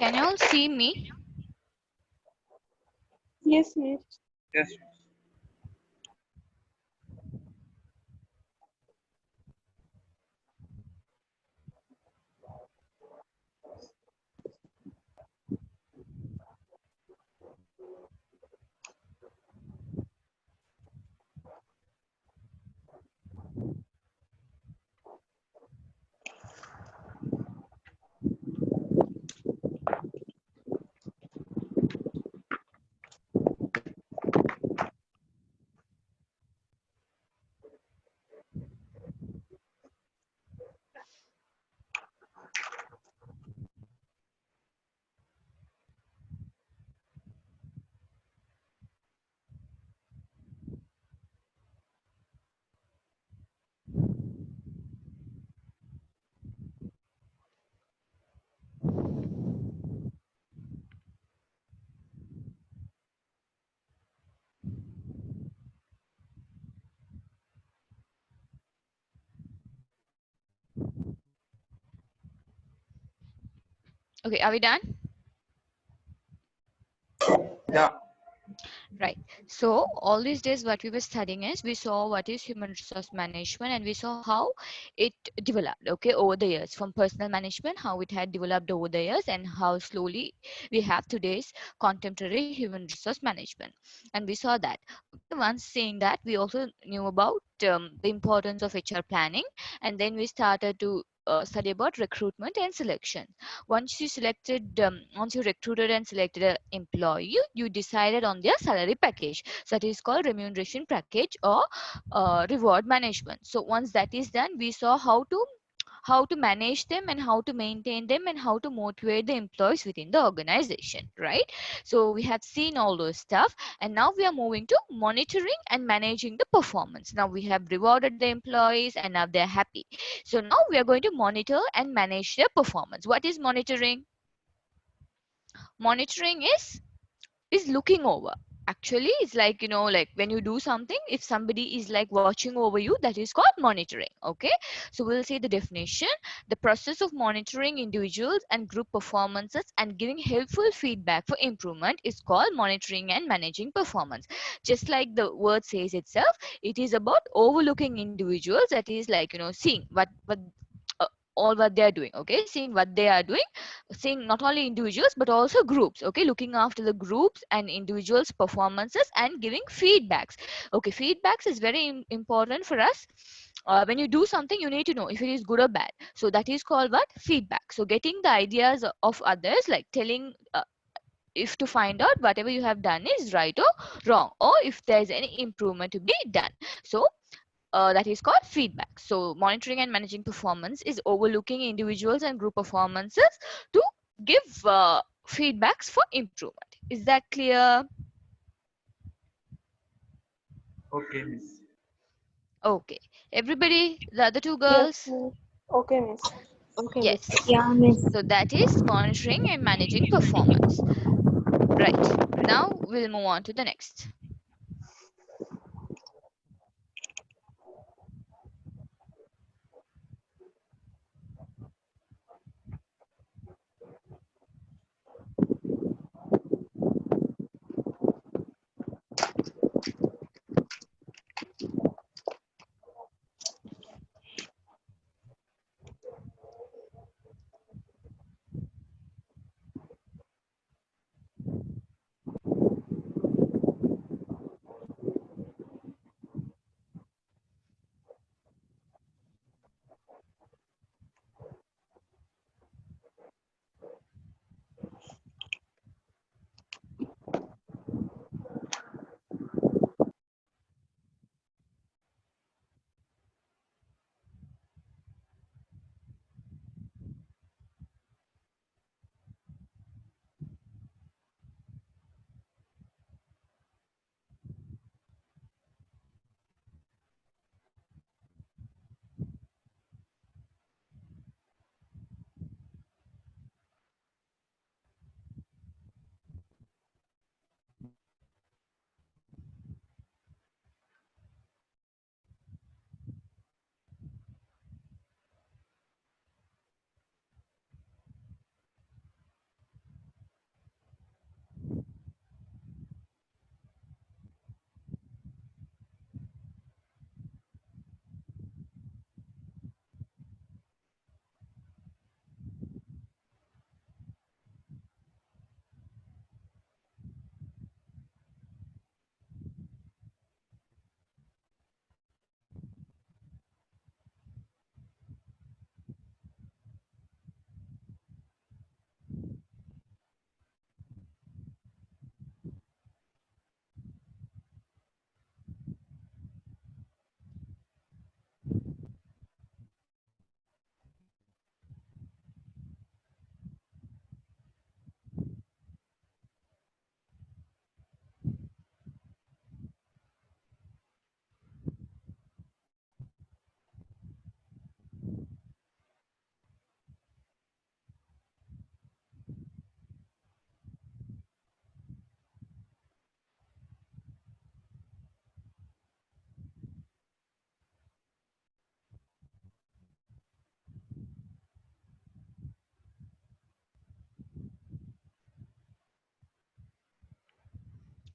Can you all see me? Yes, miss. Yes. Okay, are we done? Yeah. Right. So all these days what we were studying is we saw what is human resource management and we saw how it developed, okay, over the years, from personal management, how it had developed over the years, and how slowly we have today's contemporary human resource management. And we saw that. Okay, once saying that, we also knew about the importance of HR planning, and then we started to study about recruitment and selection. Once you recruited and selected an employee, you decided on their salary package. So that is called remuneration package or reward management. So once that is done, we saw how to manage them and how to maintain them and how to motivate the employees within the organization, right? So we have seen all those stuff, and now we are moving to monitoring and managing the performance. Now we have rewarded the employees and now they're happy. So now we are going to monitor and manage their performance. What is monitoring? Monitoring is looking over. Actually, it's like, like when you do something, if somebody is like watching over you, that is called monitoring. Okay, so we'll see the definition. The process of monitoring individuals and group performances and giving helpful feedback for improvement is called monitoring and managing performance. Just like the word says itself, it is about overlooking individuals. That is like, seeing what uh, all what they are doing. Okay, seeing what they are doing, seeing not only individuals but also groups. Okay, looking after the groups and individuals performances and giving feedbacks. Okay, feedbacks is very important for us. When you do something, you need to know if it is good or bad. So that is called what? Feedback. So getting the ideas of others, like telling if to find out whatever you have done is right or wrong, or if there is any improvement to be done. So that is called feedback. So monitoring and managing performance is overlooking individuals and group performances to give feedbacks for improvement. Is that clear? Okay, miss. Okay, everybody, the other two Yes, girls? miss. Okay, miss. Okay, miss. Yes. Yeah, miss. So that is monitoring and managing performance. Right, now we'll move on to the next.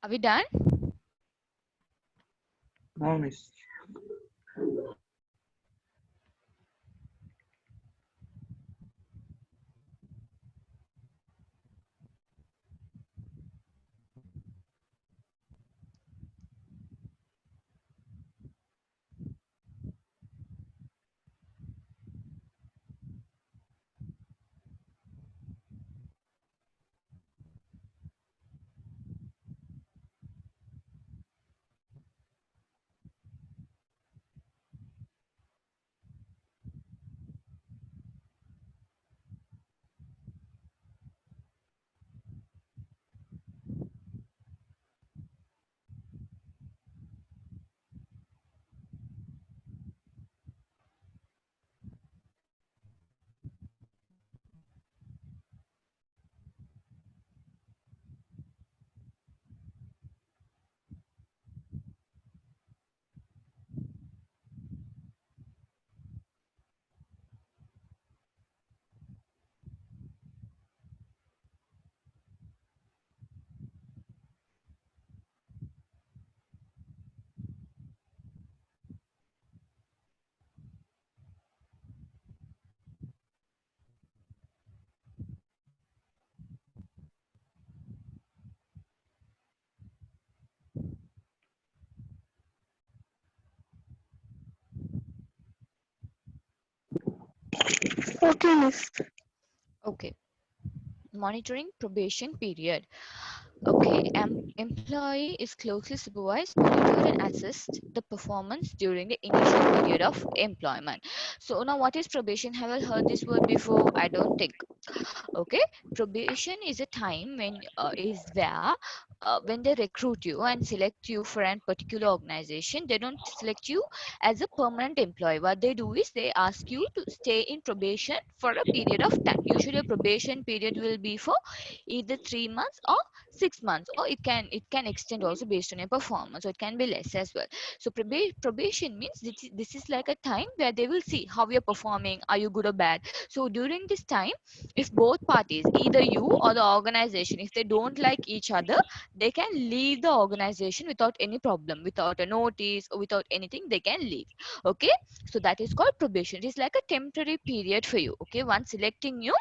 Are we done? No, miss. Okay, Miss. Okay. Monitoring probation period. Okay, employee is closely supervised, monitored, and assessed the performance during the initial period of employment. So now, what is probation? Have I heard this word before? I don't think. Okay, probation is a time when they recruit you and select you for a particular organization. They don't select you as a permanent employee. What they do is they ask you to stay in probation for a period of time. Usually a probation period will be for either 3 months or 6 months, or it can extend also based on your performance, or it can be less as well. So probation means this is like a time where they will see how you're performing, are you good or bad. So during this time, if both parties, either you or the organization, if they don't like each other, they can leave the organization without any problem, without a notice or without anything, they can leave. Okay, so that is called probation. It is like a temporary period for you. Okay, once selecting you,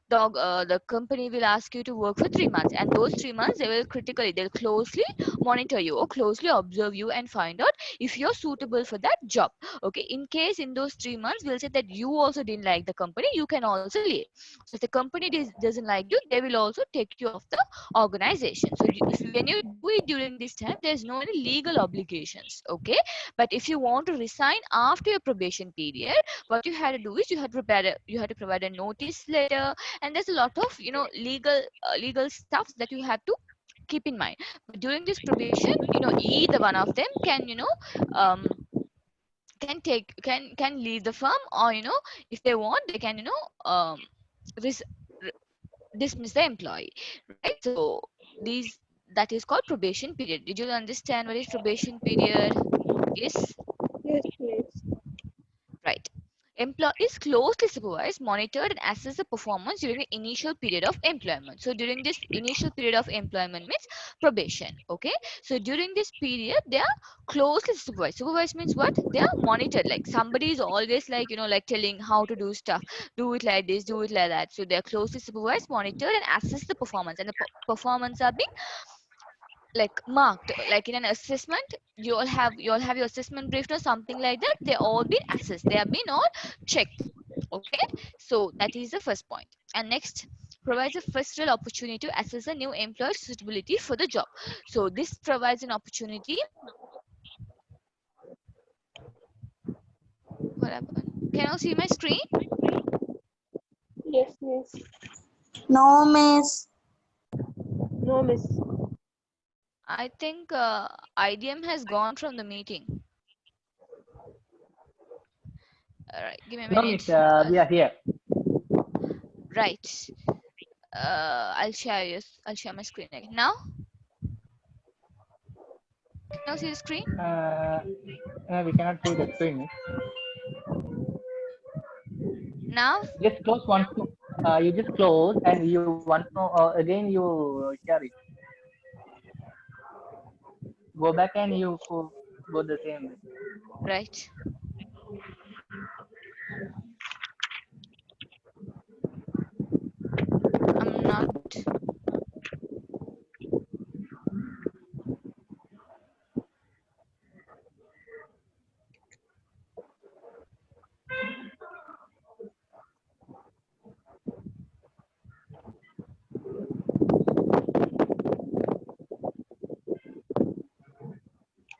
the company will ask you to work for 3 months, and those 3 months they'll closely monitor you or closely observe you and find out if you're suitable for that job. Okay, in case in those 3 months we'll say that you also didn't like the company, you can also leave. So if the company doesn't like you, they will also take you off the organization. So when you do it during this time, there's no any legal obligations. Okay, but if you want to resign after your probation period, what you had to do is you had to provide a notice letter, and there's a lot of legal stuff that you have to keep in mind. But during this probation, either one of them can um can leave the firm, or if they want, they can res- r- dismiss the employee, right? So these that is called probation period. Did you understand what is probation period? Yes. Yes, Miss. Right. Employee is closely supervised, monitored, and assess the performance during the initial period of employment. So during this initial period of employment means probation. Okay. So during this period, they are closely supervised. Supervised means what? They are monitored. Like somebody is always like, like telling how to do stuff. Do it like this, do it like that. So they are closely supervised, monitored, and assess the performance. And the performance are being like marked, like in an assessment. You all have your assessment brief or something like that. They all been assessed, they have been all checked. Okay, so that is the first point. And next, provides a first real opportunity to assess a new employee's suitability for the job. So this provides an opportunity. What happened? Can you see my screen? Yes, Miss. No, miss. No, Miss. I think IDM has gone from the meeting. All right, give me a No, miss, minute. we are here. Right. I'll share my screen again now. Can you see the screen We cannot see the screen. Miss. now? Just close once. You just close and you once more again you share it. go back and you go the same way. Right. I'm not.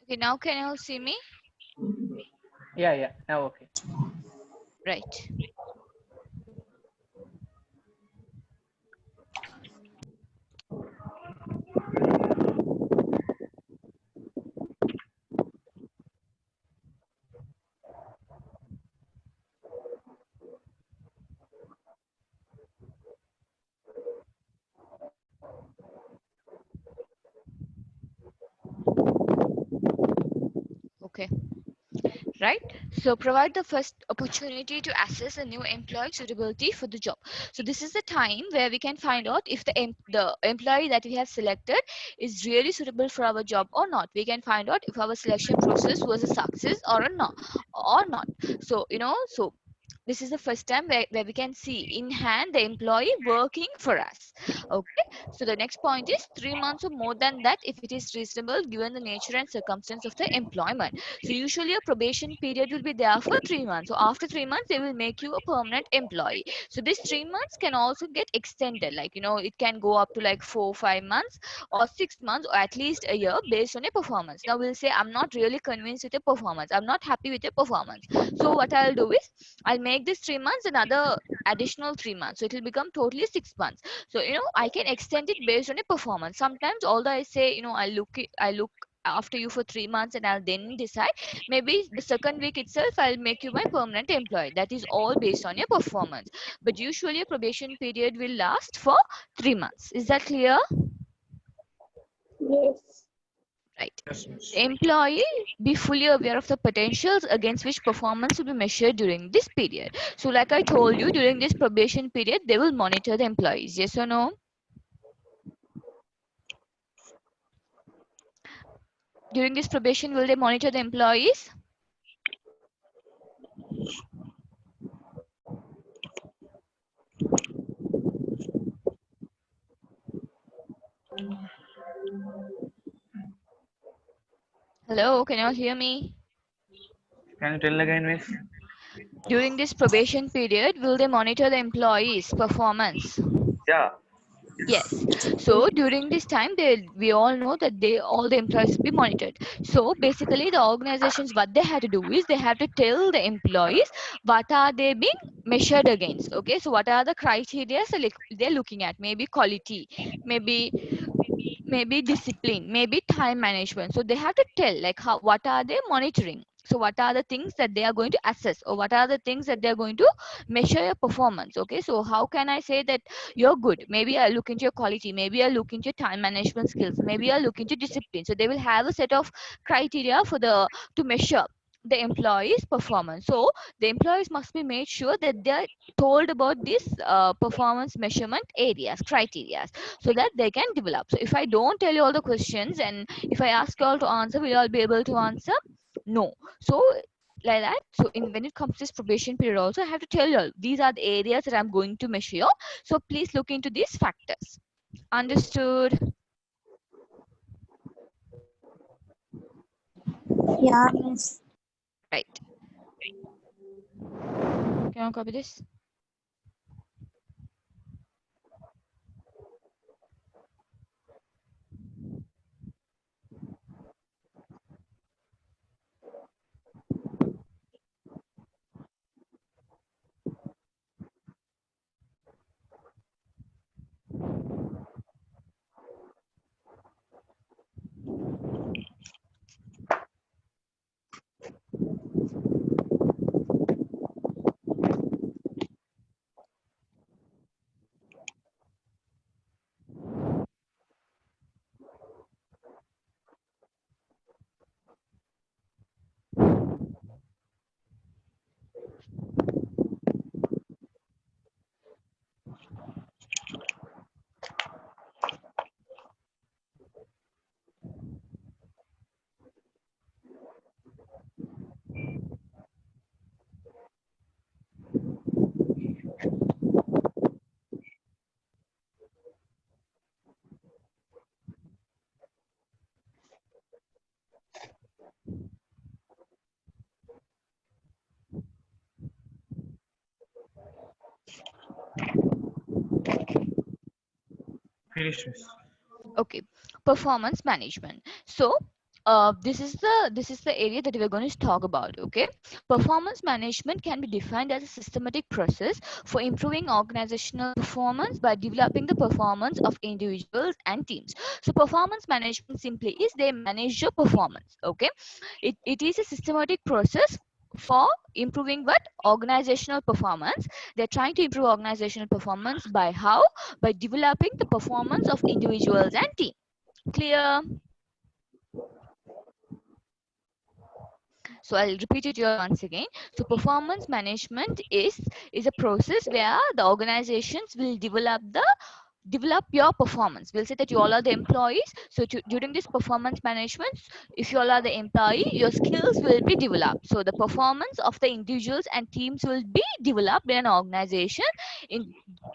Okay, now can you all see me? Yeah. Now okay. Right. Okay. Right. So provide the first opportunity to assess a new employee suitability for the job. So this is the time where we can find out if the employee that we have selected is really suitable for our job or not. We can find out if our selection process was a success or a not or not. So so this is the first time where we can see in hand the employee working for us. Okay, so the next point is 3 months or more than that if it is reasonable given the nature and circumstance of the employment. So usually a probation period will be there for 3 months. So after 3 months, they will make you a permanent employee. So this 3 months can also get extended. Like it can go up to like 4, 5 months or 6 months or at least a year based on your performance. Now we'll say I'm not really convinced with your performance. I'm not happy with your performance. So what I'll do is I'll make this 3 months another additional 3 months. So it will become totally 6 months. So I can extend it based on your performance. Sometimes although I say I look after you for 3 months and I'll then decide. Maybe the second week itself, I'll make you my permanent employee. That is all based on your performance. But usually, a probation period will last for 3 months. Is that clear? Yes. Right. Yes, miss. The employee be fully aware of the potentials against which performance will be measured during this period. So, like I told you, during this probation period, they will monitor the employees. Yes or no? During this probation, will they monitor the employees? Hello, can you all hear me? Can you tell again, miss? During this probation period, will they monitor the employees' performance? Yeah. Yes. So during this time, we all know that all the employees will be monitored. So basically, the organizations what they have to do is they have to tell the employees what are they being measured against. Okay, so what are the criteria they're looking at? Maybe quality, maybe discipline, maybe time management. So they have to tell like what are they monitoring. So what are the things that they are going to assess, or what are the things that they are going to measure your performance. Okay, so how can I say that you're good? Maybe I look into your quality, maybe I look into your time management skills, maybe I look into discipline. So they will have a set of criteria to measure the employees performance. So the employees must be made sure that they're told about these performance measurement areas, criteria, so that they can develop. So if I don't tell you all the questions and if I ask you all to answer, will you all be able to answer? No. So like that. So when it comes to this probation period also, I have to tell you all these are the areas that I'm going to measure you. So please look into these factors. Understood? Yeah, miss. Right. Can you copy this? Finished, miss. Okay, performance management. So this is the area that we're going to talk about. Okay, performance management can be defined as a systematic process for improving organizational performance by developing the performance of individuals and teams. So performance management simply is they manage your performance. Okay, it is a systematic process for improving what organizational performance. They're trying to improve organizational performance by how? By developing the performance of individuals and team. Clear? So I'll repeat it here once again. So performance management is a process where the organizations will develop your performance. We'll say that you all are the employees. So during this performance management, if you all are the employee, your skills will be developed. So the performance of the individuals and teams will be developed in an organization in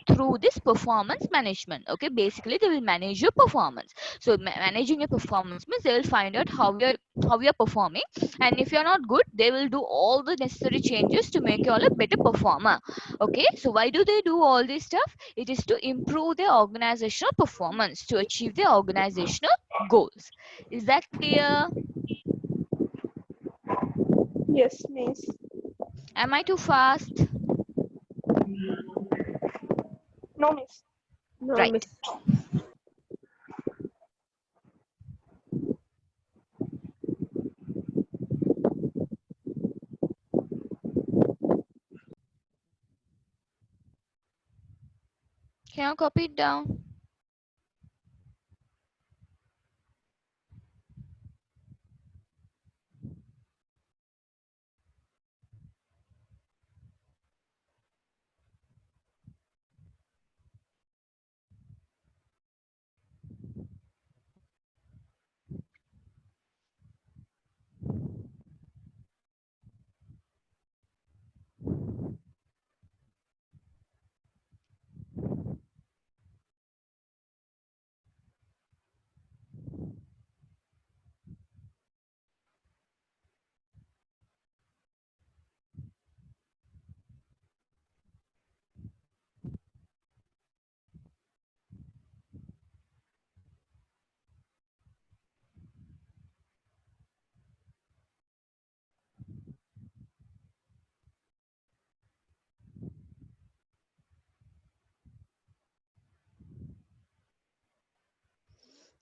through this performance management. Okay, basically they will manage your performance. So managing your performance means they will find out how you're performing, and if you're not good, they will do all the necessary changes to make you all a better performer. Okay, so why do they do all this stuff? It is to improve their organizational performance, to achieve their organizational goals. Is that clear? Yes, miss. Am I too fast? No, miss. No, Right. miss. Can you copy it down?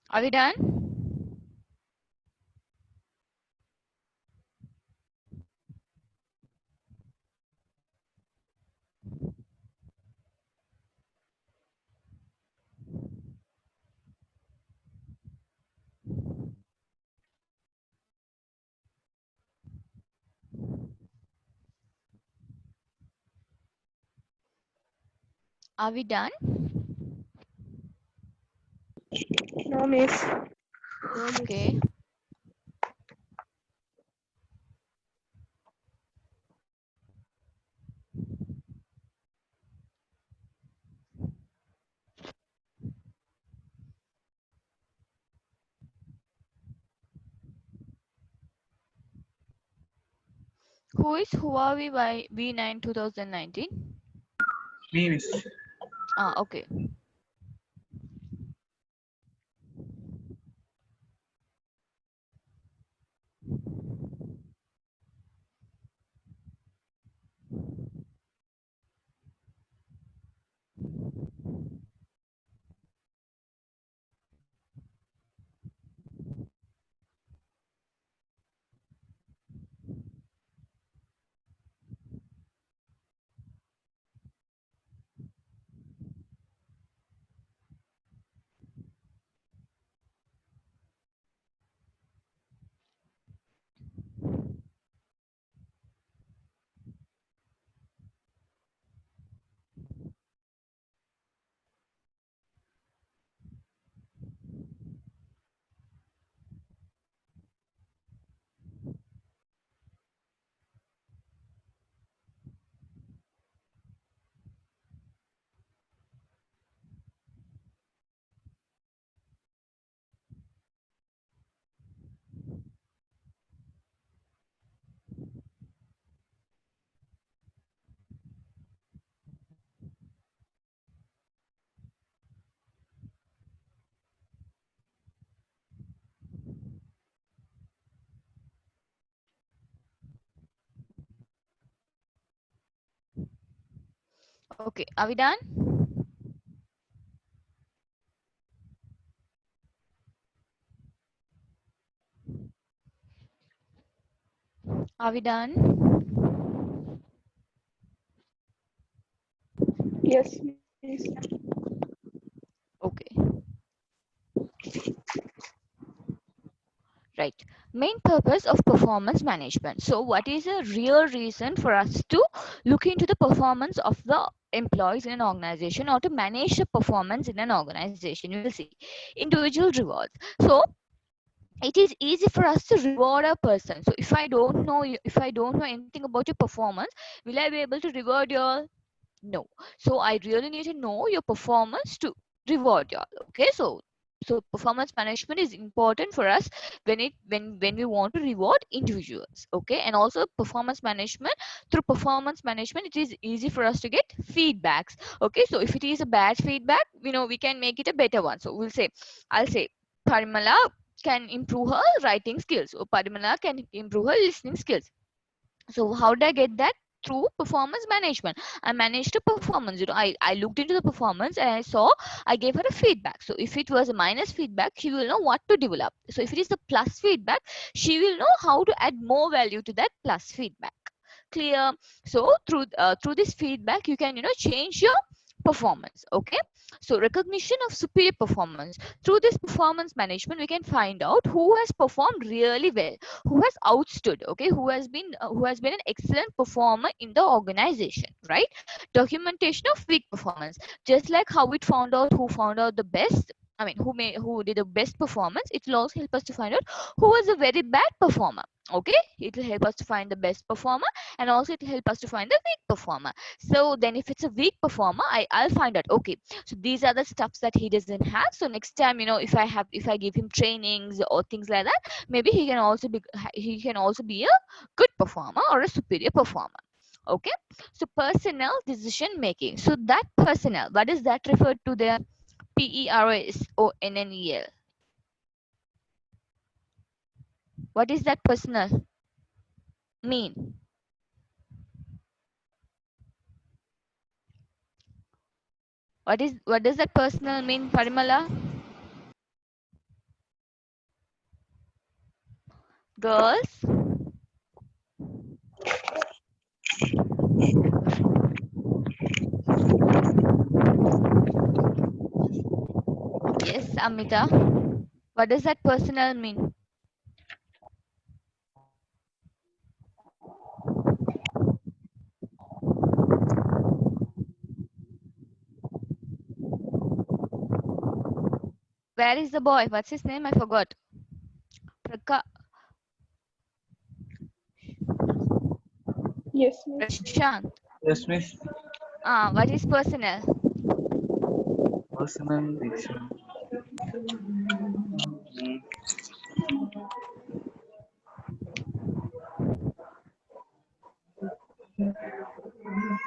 Are we done? Are we done? No, miss. No, miss. Okay. Who is Huawei by V9 2019? Me, miss. Okay. Okay, are we done? Are we done? Yes, miss. Okay, right. Main purpose of performance management. So what is a real reason for us to look into the performance of the employees in an organization or to manage the performance in an organization? We will see individual rewards. So it is easy for us to reward a person. So if I don't know you, if I don't know anything about your performance, will I be able to reward you all? No. So I really need to know your performance to reward you all. Okay, so performance management is important for us when we want to reward individuals. Okay, and also performance management, through performance management it is easy for us to get feedbacks. Okay, so if it is a bad feedback, we can make it a better one. So I'll say Parimala can improve her writing skills, or Parimala can improve her listening skills. So how did I get that? Through performance management. I managed to performance. I looked into the performance and I saw, I gave her a feedback. So if it was a minus feedback, she will know what to develop. So if it is the plus feedback, she will know how to add more value to that plus feedback. Clear? So through this feedback, you can change your performance. Okay, so recognition of superior performance. Through this performance management, we can find out who has performed really well, who has outstood, okay, who has been an excellent performer in the organization, right? Documentation of weak performance. Just like how it found out who found out the best, who did the best performance, it will also help us to find out who was a very bad performer. Okay, it will help us to find the best performer, and also it will help us to find the weak performer. So then if it's a weak performer, I'll find out, okay, so these are the stuffs that he doesn't have. So next time, if I give him trainings or things like that, maybe he can also be a good performer or a superior performer. Okay, so personnel decision making. So that personnel, what is that referred to there? Personnel. What is that personnel mean? What does that personnel mean, Parimala? Girls? Yes, Amita. What does that personnel mean? Where is the boy? What's his name? I forgot. Praka Yes, miss. Prashant. Yes, miss. What is personnel? Personal diction.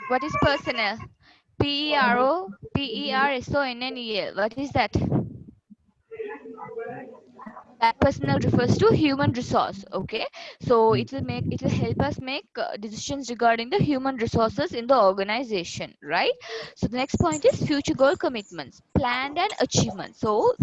What is personnel? Personnel. What is that? That personnel refers to human resource. Okay, so it will help us make decisions regarding the human resources in the organization, right? So the next point is future goal commitments, planned and achievement. So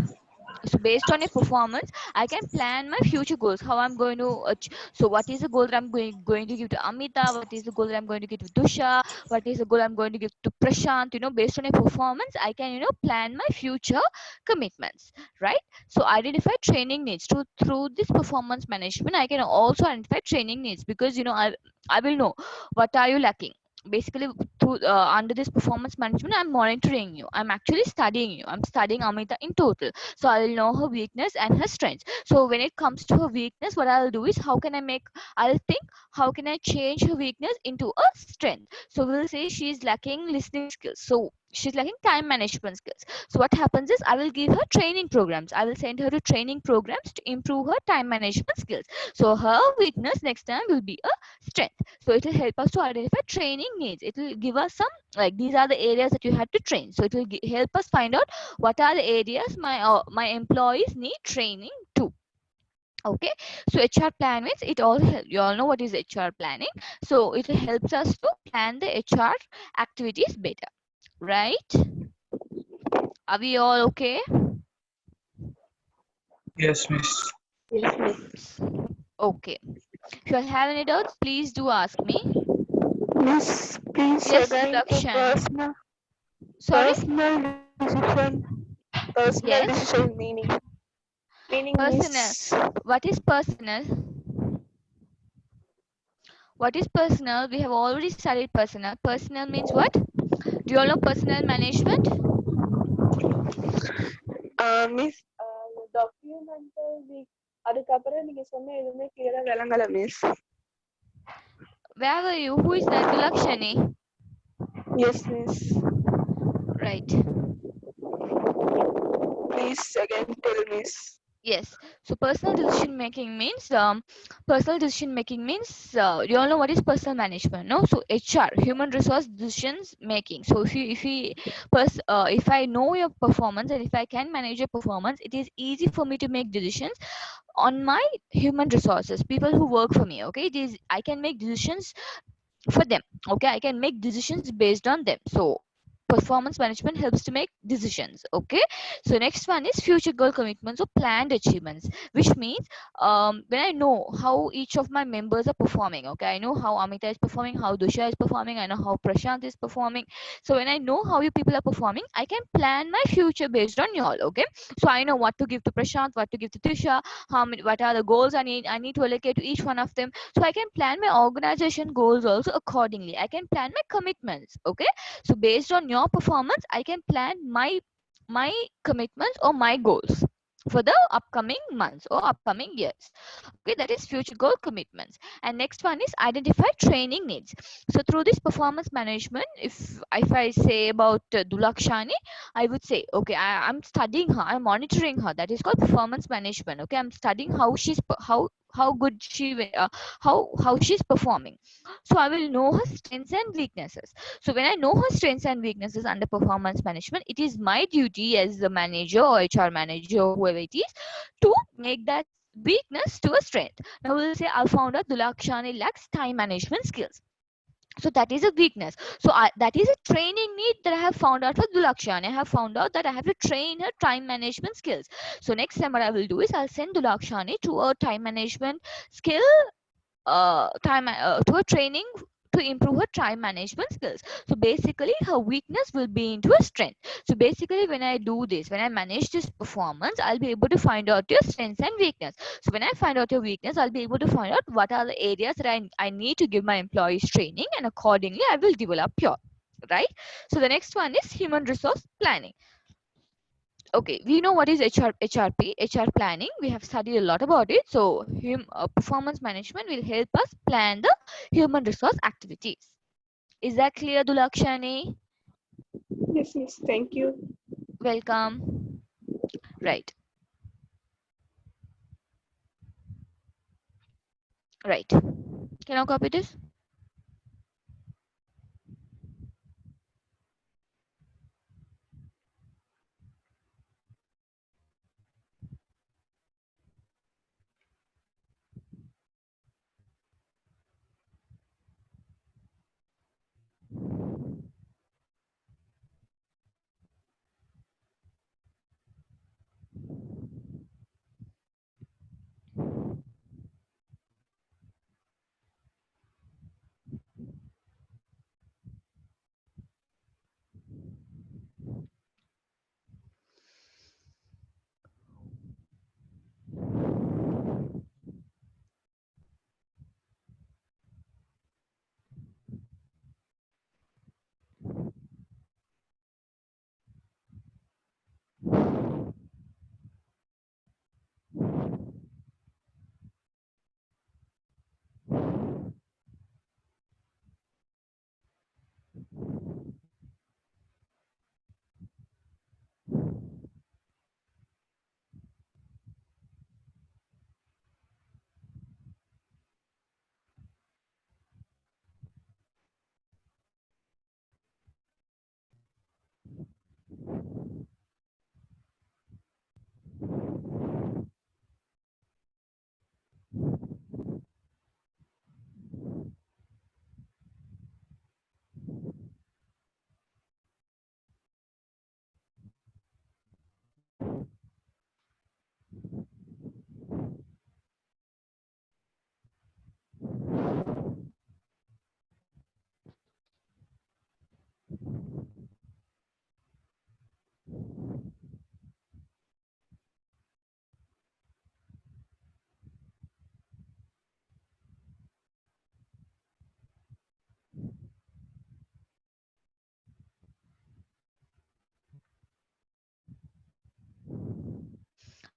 based on a performance, I can plan my future goals, how I'm going to so what is the goal that I'm going to give to Amita, what is the goal that I'm going to give to Dusha, what is the goal I'm going to give to Prashant. Based on a performance, I can plan my future commitments, right? So identify training needs. Through this performance management, I can also identify training needs, because I will know what are you lacking. Basically, through under this performance management, I'm monitoring you, I'm actually studying you, I'm studying Amita in total. So I'll know her weakness and her strengths. So when it comes to her weakness, what I'll do is, I'll think, how can I change her weakness into a strength? So we'll say she's lacking listening skills, so she's lacking time management skills. So what happens is, I will give her training programs, I will send her to training programs to improve her time management skills. So her weakness next time will be a strength. So it will help us to identify training needs. It will give us some, like, these are the areas that you have to train. So it will help us find out what are the areas my employees need training to. Okay, so HR plan means, you all know what is HR planning. So it helps us to plan the HR activities better. right? Are we all okay? Yes, miss. Yes, miss. Okay. If you have any doubts, please do ask me. Miss, please Yes, again to Lakshan. Sorry? personal decision, personal Yes. decision meaning Personal. miss. What is personal? What is personal? We have already studied personal. Personal means what? Do you all know personal management? Miss டாக்குமெண்டல் week அதுக்கப்புறம் நீங்க சொன்ன எதுவுமே கிளியரா விளங்கல miss. Where were you? Who is that? Dulakshani. Yes miss. Right. Please again tell miss. Yes. So personal decision making means you all know what is personal management, no? So HR, human resource decisions making. So if I know your performance and if I can manage your performance, it is easy for me to make decisions on my human resources, people who work for me. Okay, it is I can make decisions for them. Okay, I can make decisions based on them. So performance management helps to make decisions. Okay, so next one is future goal commitments or planned achievements, which means when I know how each of my members are performing. Okay, I know how Amita is performing, how Dusha is performing, I know how Prashant is performing. So when I know how you people are performing, I can plan my future based on y'all. Okay, so I know what to give to Prashant, what to give to Dusha, what are the goals I need to allocate to each one of them. So I can plan my organization goals also accordingly. I can plan my commitments. Okay, so based on your performance, I can plan my commitments or my goals for the upcoming months or upcoming years. Okay, that is future goal commitments. And next one is identify training needs. So through this performance management, if I say about Dulakshani, I would say, okay, I'm studying her, I'm monitoring her. That is called performance management. Okay, I'm studying how good how she's performing. So I will know her strengths and weaknesses. So when I know her strengths and weaknesses under performance management, it is my duty as the manager or HR manager or whoever it is to make that weakness to a strength. Now we'll say I found out Dulakshani lacks time management skills. So that is a weakness. So that is a training need that I have found out for Dulakshani. I have found out that I have to train her time management skills. So next time what I will do is I'll send Dulakshani to a time management skill to a training to improve her time management skills. So basically her weakness will be into a strength. So basically when I do this, when I manage this performance, I'll be able to find out your strengths and weakness. So when I find out your weakness, I'll be able to find out what are the areas that I need to give my employees training, and accordingly I will develop your right. So the next one is human resource planning. Okay, we know what is HRP, HR planning. We have studied a lot about it. So performance management will help us plan the human resource activities. Is that clear, Dulakshani? Yes miss, thank you. Welcome. Right, right. Can I copy this?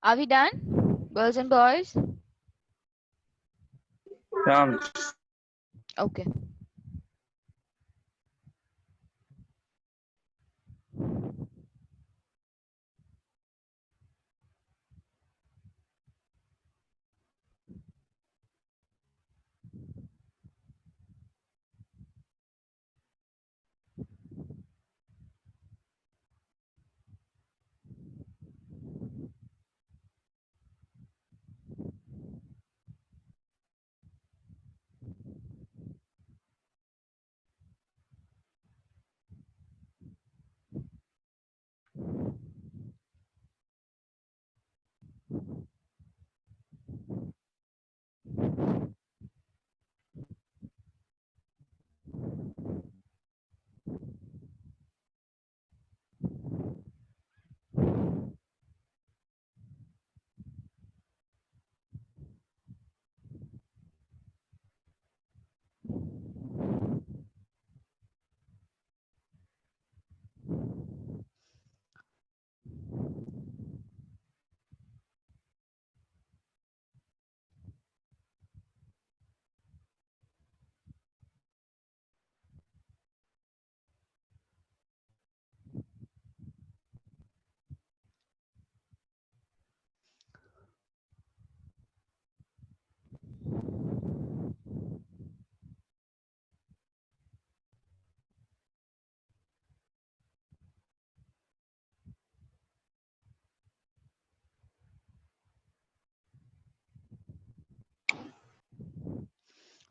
Are we done, girls and boys? Yeah, miss. Okay.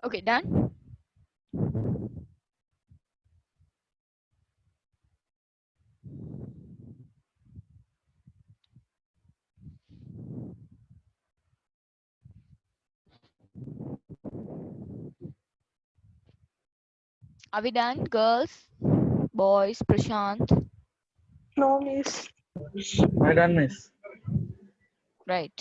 Okay, done. Are we done, girls, boys, Prashant? No, miss. I done, miss. Right.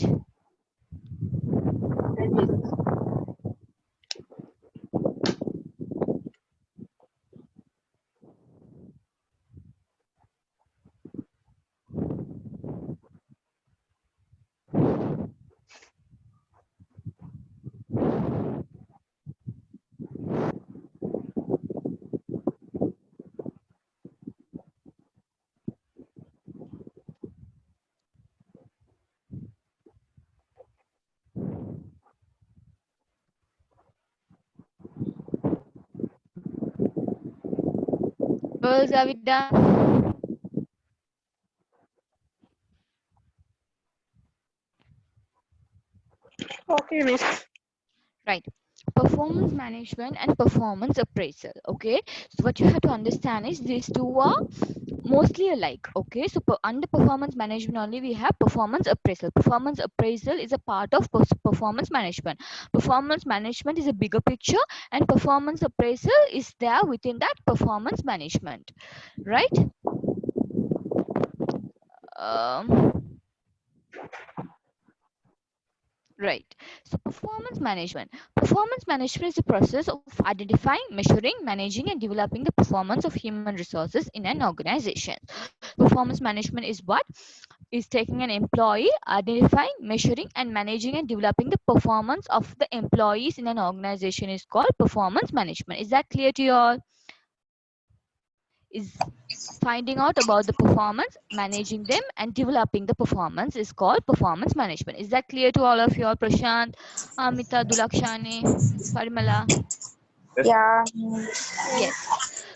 Girls, are we done? Okay, miss. Right. Performance management and performance appraisal. Okay. So what you have to understand is these two are mostly alike. Okay. So under performance management only we have performance appraisal. Performance appraisal is a part of performance management. Performance management is a bigger picture, and performance appraisal is there within that performance management. Right. Um, Right. So performance management. Performance management is the process of identifying, measuring, managing, and developing the performance of human resources in an organization. Performance management is what? Is taking an employee, identifying, measuring, and managing and developing the performance of the employees in an organization is called performance management. Is that clear to you all? Is finding out about the performance, managing them, and developing the performance is called performance management. Is that clear to all of you all? Prashant, Amita, Dulakshani, Parimala? Yes. Yeah. Yes.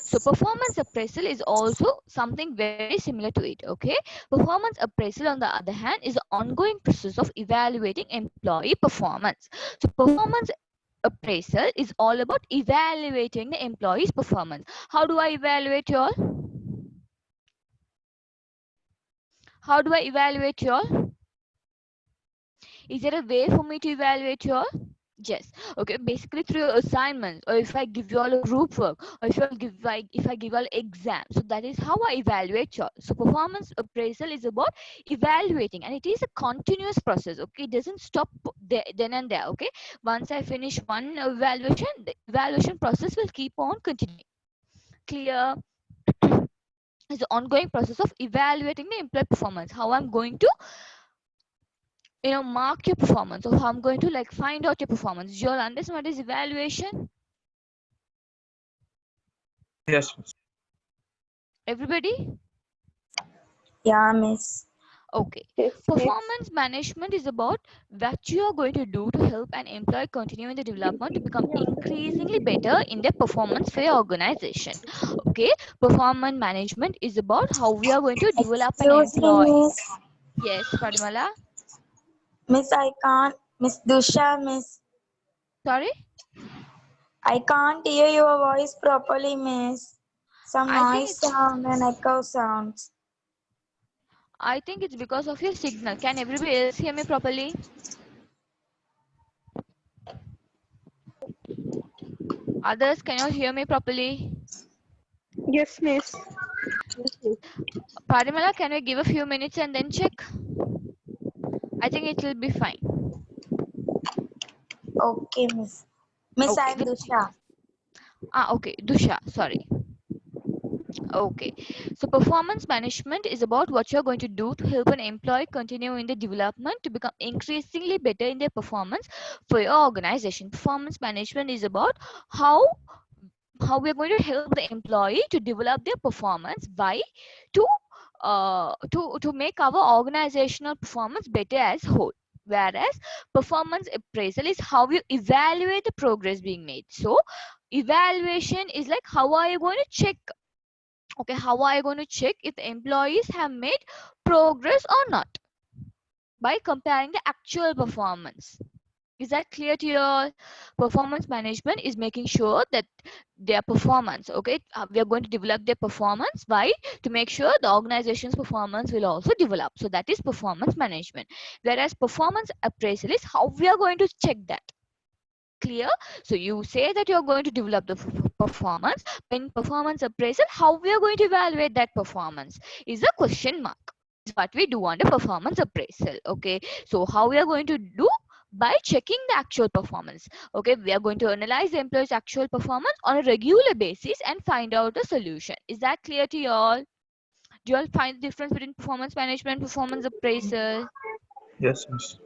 So performance appraisal is also something very similar to it. Okay. Performance appraisal, on the other hand, is an ongoing process of evaluating employee performance. So performance appraisal is all about evaluating the employee's performance. How do I evaluate you all? How do I evaluate you all? Is there a way for me to evaluate you all? Yes. Okay. Basically through your assignments, or if I give you all a group work, or if I give you all exam. So that is how I evaluate you all. So performance appraisal is about evaluating, and it is a continuous process. Okay. It doesn't stop there, then and there. Okay. Once I finish one evaluation, the evaluation process will keep on continuing. Clear? Is the ongoing process of evaluating the employee performance. How I'm going to mark your performance, or how I'm going to like find out your performance. Do you all understand what is evaluation? Yes, miss. Everybody? Yeah, miss. Okay. Yes, miss. Performance management is about what you are going to do to help an employee continue in the development to become increasingly better in their performance for your organization. Okay. Performance management is about how we are going to develop an Excuse me, employee. miss. Yes, Padmala. Miss, I can't. Miss Dusha, miss. Sorry. I can't hear your voice properly, miss. Some I think noise it's sound and echo sounds. I think it's because of your signal. Can everybody else hear me properly? Others, can you all hear me properly? Yes, miss. Parimala, can we give a few minutes and then check? I think it will be fine. Okay, miss. Miss, Okay. I'm Dusha. Okay. Dusha, sorry. Okay. So performance management is about what you're going to do to help an employee continue in the development to become increasingly better in their performance for your organization. Performance management is about how we're going to help the employee to develop their performance by to to make our organizational performance better as whole. Whereas performance appraisal is how you evaluate the progress being made. So evaluation is like how are you going to check, okay, how are you going to check if the employees have made progress or not by comparing the actual performance. Is that clear to your? Performance management is making sure that their performance, okay, we are going to develop their performance by to make sure the organization's performance will also develop. So that is performance management. Whereas performance appraisal is how we are going to check that. Clear? So you say that you're going to develop the performance. In performance appraisal, how we are going to evaluate that performance is a question mark. Is what we do under performance appraisal. Okay. So how we are going to do? By checking the actual performance. Okay, we are going to analyze the employee's actual performance on a regular basis and find out a solution. Is that clear to you all? Do you all find the difference between performance management and performance appraisal? Yes, miss.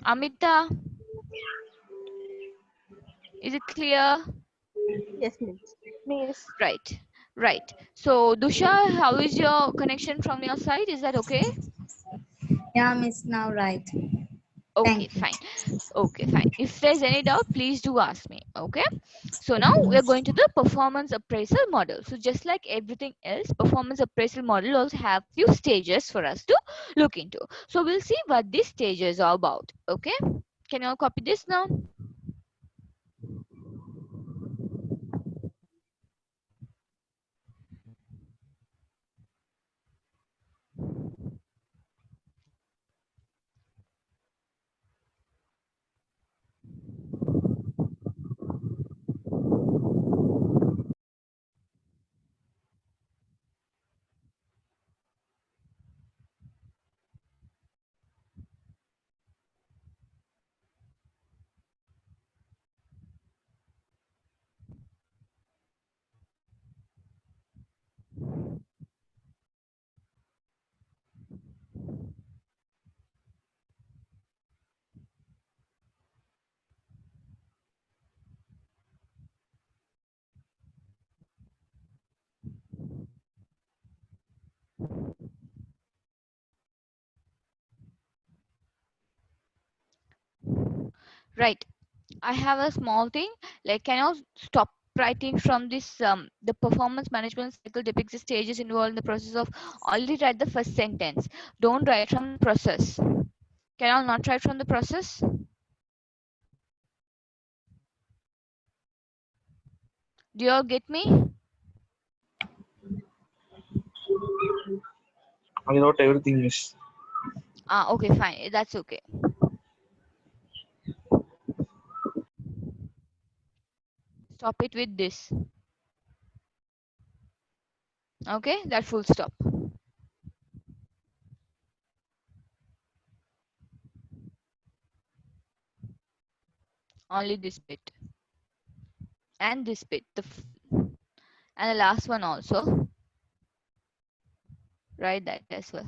Amita, is it clear? Yes, miss. Miss. Right, right. So, Dusha, how is your connection from your side? Is that okay? Yeah, miss, now right. Okay, Thank you. fine. Okay, fine. If there's any doubt, please do ask me. Okay. So now Okay, we're miss. going to the performance appraisal model. So just like everything else, performance appraisal model also have few stages for us to look into. So we'll see what these stages are about. Okay. Can you all copy this now? Right. I have a small thing. Like, can you stop writing from this? The performance management cycle depicts the stages involved in the process of. Only write the first sentence. Don't write from the process. Can you not write from the process? Do you all get me? I wrote everything, miss. Okay, fine. That's okay. Stop it with this. Okay, that full stop. Only this bit and this bit. And the last one also. Write that as well.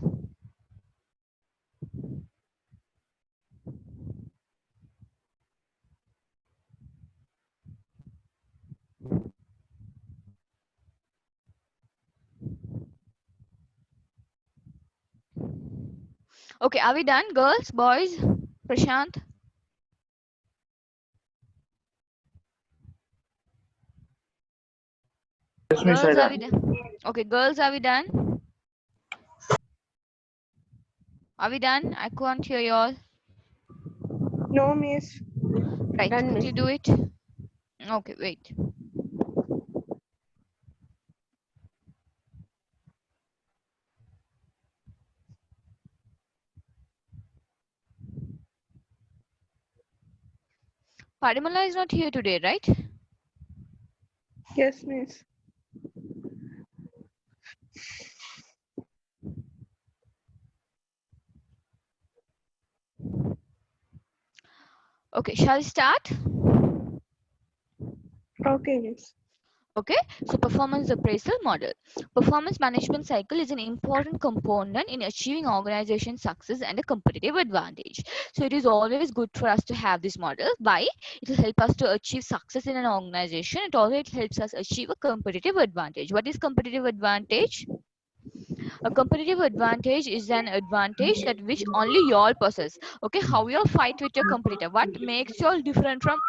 Okay, are we done, girls, boys? Prashant? Yes, Miss, I Girls, are done. we done? Okay, girls, are we done? Are we done? I can't hear you all. No, miss. Right, Done, miss. quickly do it. Okay, wait. Parimala is not here today, right? Yes, miss. Okay, shall we start? Okay, miss. Okay, so performance appraisal model. Performance management cycle is an important component in achieving organization success and a competitive advantage. So it is always good for us to have this model. Why? It will help us to achieve success in an organization. It helps us achieve a competitive advantage. What is competitive advantage? A competitive advantage is an advantage that which only you all possess. Okay, how you all fight with your competitor, what makes you all different from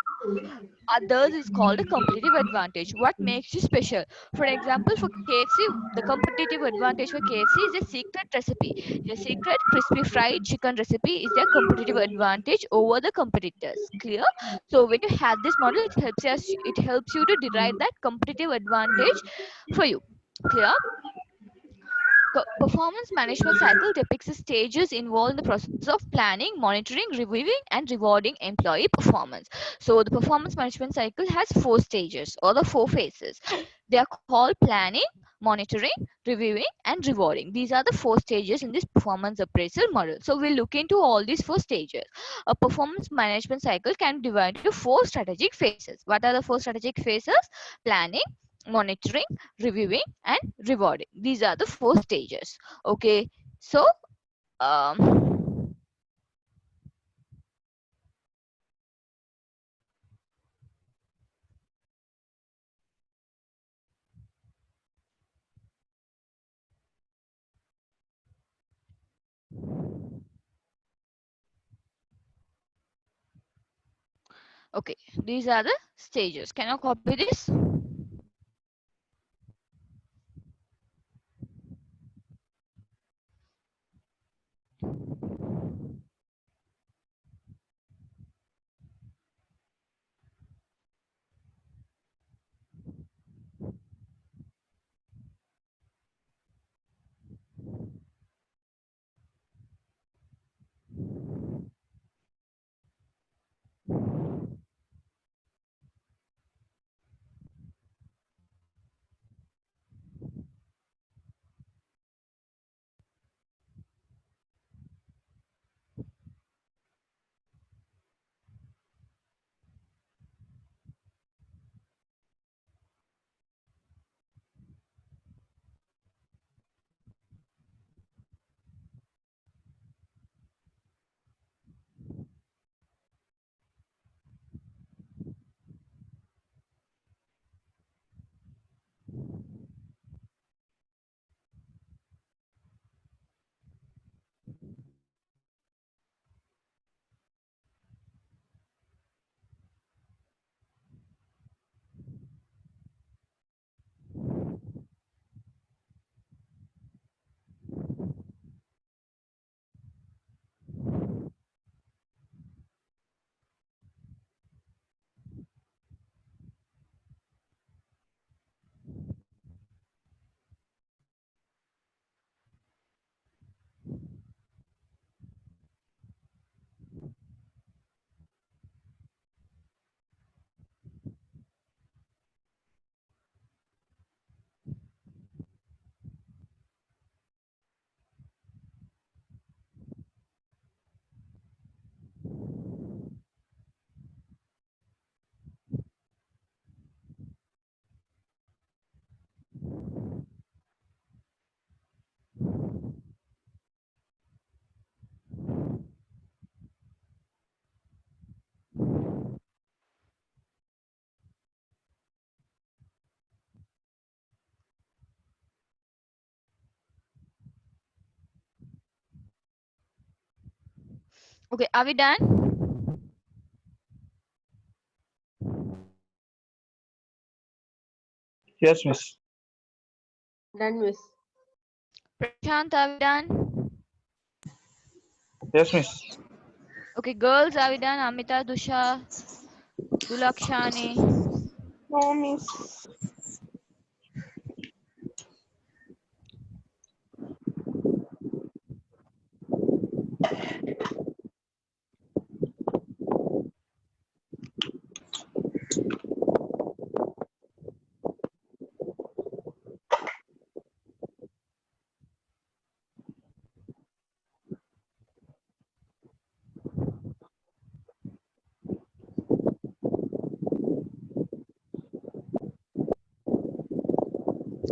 others is called a competitive advantage. What makes you special? For example, for KFC, the competitive advantage for KFC is a secret recipe. A secret crispy fried chicken recipe is their competitive advantage over the competitors. Clear? So when you have this model, it helps you to derive that competitive advantage for you. Clear? Performance management cycle depicts the stages involved in the process of planning, monitoring, reviewing, and rewarding employee performance. So the performance management cycle has four stages or the four phases. They are called planning, monitoring, reviewing, and rewarding. These are the four stages in this performance appraisal model. So we'll look into all these four stages. A performance management cycle can be divided into four strategic phases. What are the four strategic phases? Planning, monitoring, reviewing, and rewarding. These are the four stages. Okay, so um, okay, these are the stages. Can you copy this? Okay, are we done? Yes, miss. Done, miss. Prashant, are we done? Yes, miss. Okay, girls, are we done? Amita, Dusha, Dulakshani. No, miss.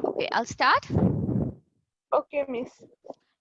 Okay, I'll start. Okay, miss.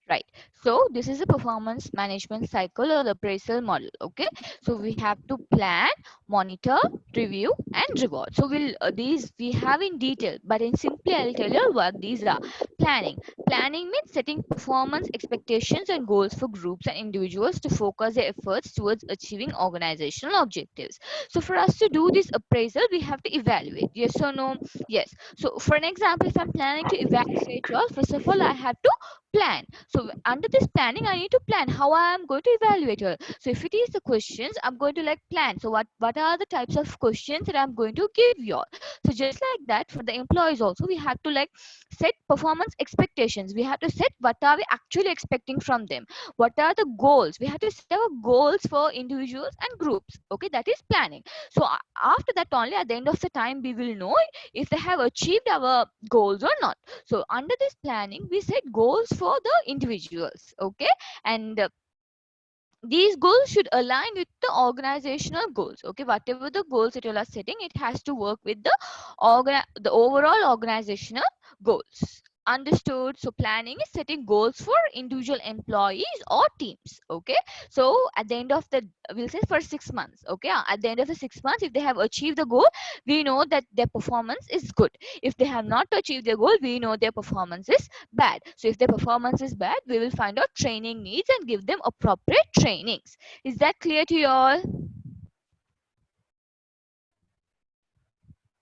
Right. So this is a performance management cycle or the appraisal model. Okay. So we have to plan, monitor, review, and reward. So these we have in detail, but in simply I'll tell you what these are. Planning. Planning means setting performance expectations and goals for groups and individuals to focus their efforts towards achieving organizational objectives. So for us to do this appraisal, we have to evaluate. Yes or no? Yes. So for an example, if I'm planning to evaluate you all, first of all, I have to plan. So under this planning, I need to plan how I am going to evaluate her. So if it is the questions, I'm going to like plan. So what are the types of questions that I'm going to give you all? So just like that, for the employees also, we have to like set performance expectations. We have to set what are we actually expecting from them. What are the goals? We have to set our goals for individuals and groups. Okay, that is planning. So after that only, at the end of the time, we will know if they have achieved our goals or not. So under this planning, we set goals for the individuals. Okay, and these goals should align with the organizational goals. Okay, whatever the goals that you are setting, it has to work with the overall organizational goals. Understood? So planning is setting goals for individual employees or teams. Okay, so at the end of the, we'll say for 6 months. Okay, at the end of the 6 months, if they have achieved the goal, we know that their performance is good. If they have not achieved their goal, we know their performance is bad. So if their performance is bad, we will find out training needs and give them appropriate trainings. Is that clear to you all?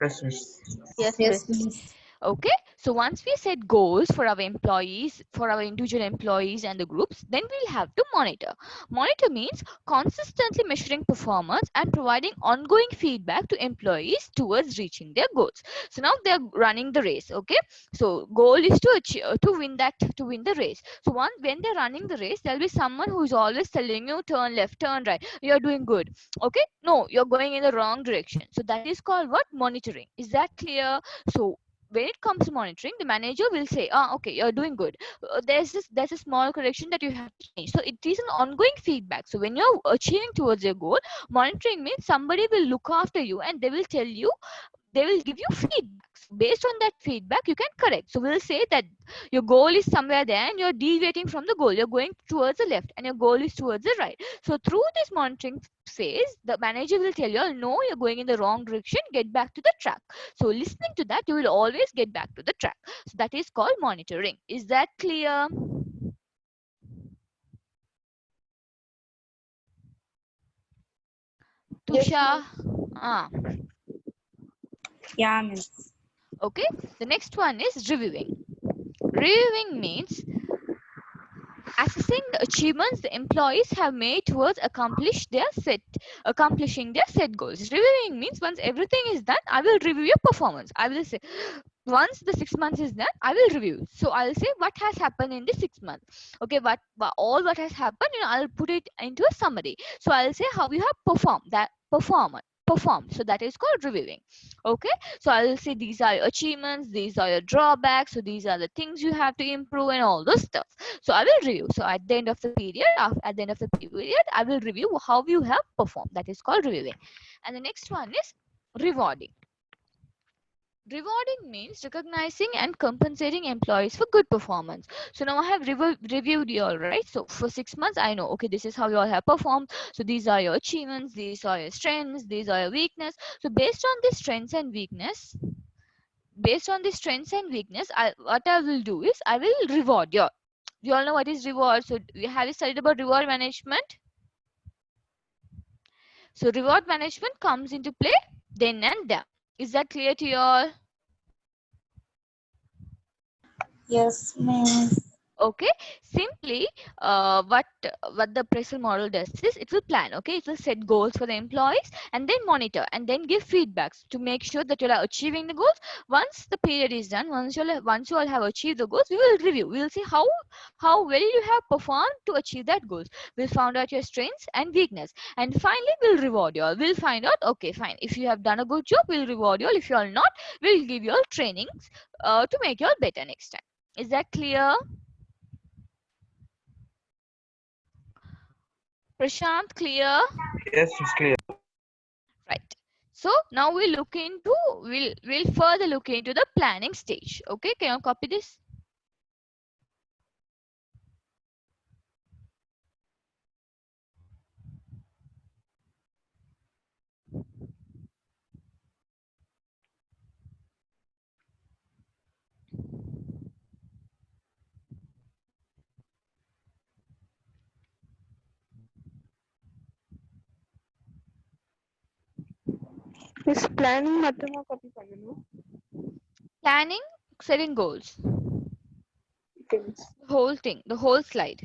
Yes, miss. Yes, Yes, miss. miss. Okay, so once we set goals for our employees, for our individual employees and the groups, then we'll have to monitor. Monitor means consistently measuring performance and providing ongoing feedback to employees towards reaching their goals. So now they're running the race. Okay, so goal is to achieve, to win the race. So when they're running the race, there'll be someone who's always telling you turn left, turn right, you're doing good. Okay, no, you're going in the wrong direction. So that is called what? Monitoring. Is that clear? So when it comes to monitoring, the manager will say, okay, you're doing good. There's a small correction that you have to change. So it is an ongoing feedback. So when you're achieving towards your goal, monitoring means somebody will look after you and they will tell you, they will give you feedback. So based on that feedback, you can correct. So we'll say that your goal is somewhere there and you're deviating from the goal. You're going towards the left and your goal is towards the right. So through this monitoring phase, the manager will tell you, no, you're going in the wrong direction, get back to the track. So listening to that, you will always get back to the track. So that is called monitoring. Is that clear? Yes, Tusha? miss. Ah, Yeah, miss. okay. The next one is reviewing. Reviewing means assessing the achievements the employees have made towards accomplishing their set goals. Reviewing means once everything is done, I will review your performance. I will say once the 6 months is done, I will review. So I'll say what has happened in the 6 months. Okay, all what has happened, I'll put it into a summary. So I'll say how you have performed. So that is called reviewing. Okay, so I'll say these are your achievements, these are your drawbacks, so these are the things you have to improve and all those stuff. So I will review. So at the end of the period, at the end of the period, I will review how you have performed. That is called reviewing. And the next one is rewarding. Rewarding means recognizing and compensating employees for good performance. So now I have reviewed you all, right? So for 6 months, I know, okay, this is how you all have performed. So these are your achievements, these are your strengths, these are your weakness. So based on these strengths and weakness, what I will do is I will reward you. You all know what is reward. So have you studied about reward management? So reward management comes into play then and there. Is that clear to you all? Yes, miss. Okay, simply what the appraisal model does is it will plan. Okay, it will set goals for the employees and then monitor and then give feedbacks to make sure that you are achieving the goals. Once the period is done, once you all have achieved the goals, we will review. We will see how well you have performed to achieve that goals. We'll find out your strengths and weakness, and finally we'll reward you all. We'll find out, okay, fine, if you have done a good job, we'll reward you all. If you are not, we'll give you all trainings to make you all better next time. Is that clear? Prashant, clear? Yes, Miss, clear. Right. So now we'll further look into the planning stage. Okay, can you copy this? Miss planning மட்டுமா copy பண்ணணும்? Planning, setting goals. Okay miss. The whole thing, the whole slide.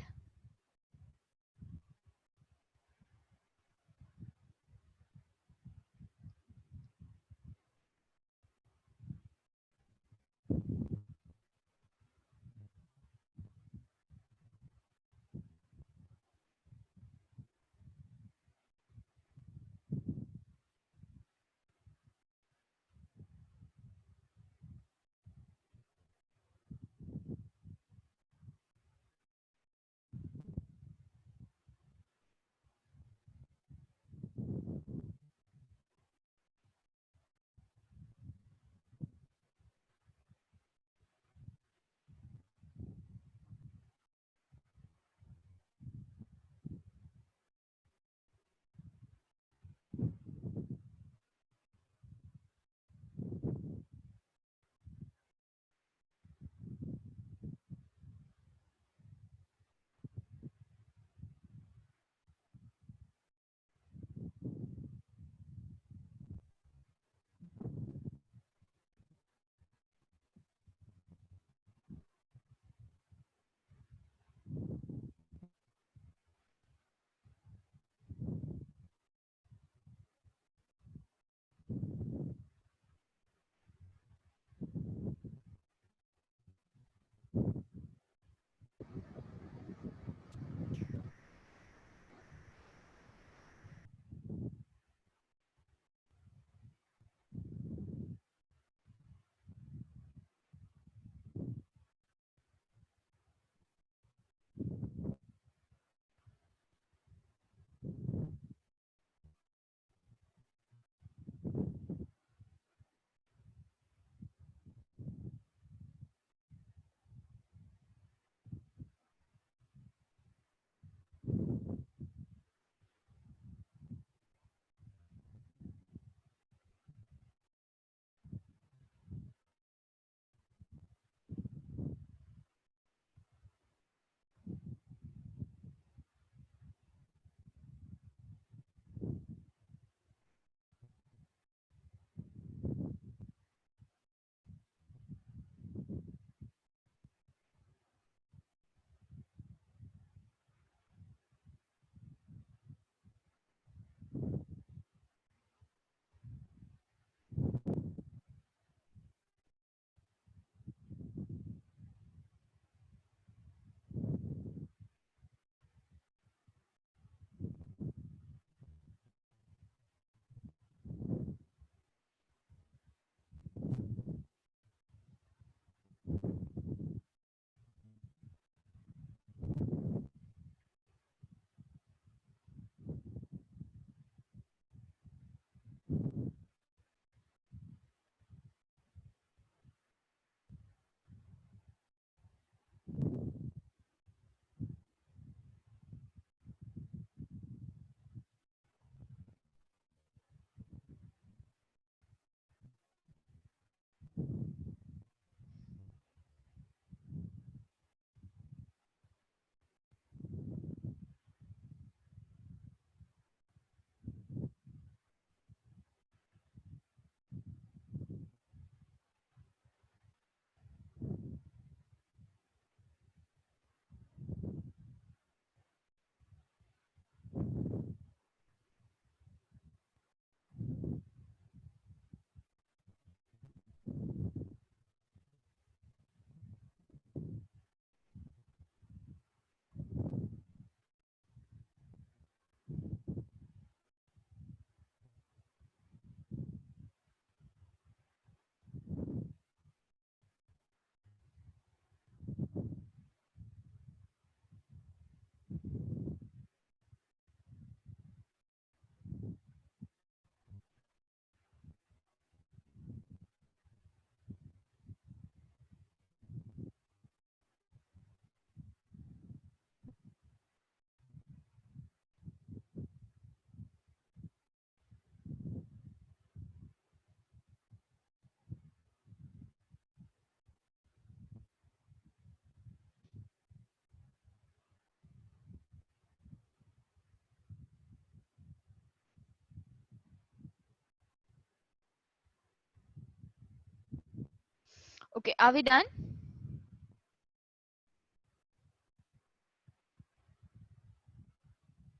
Okay, are we done?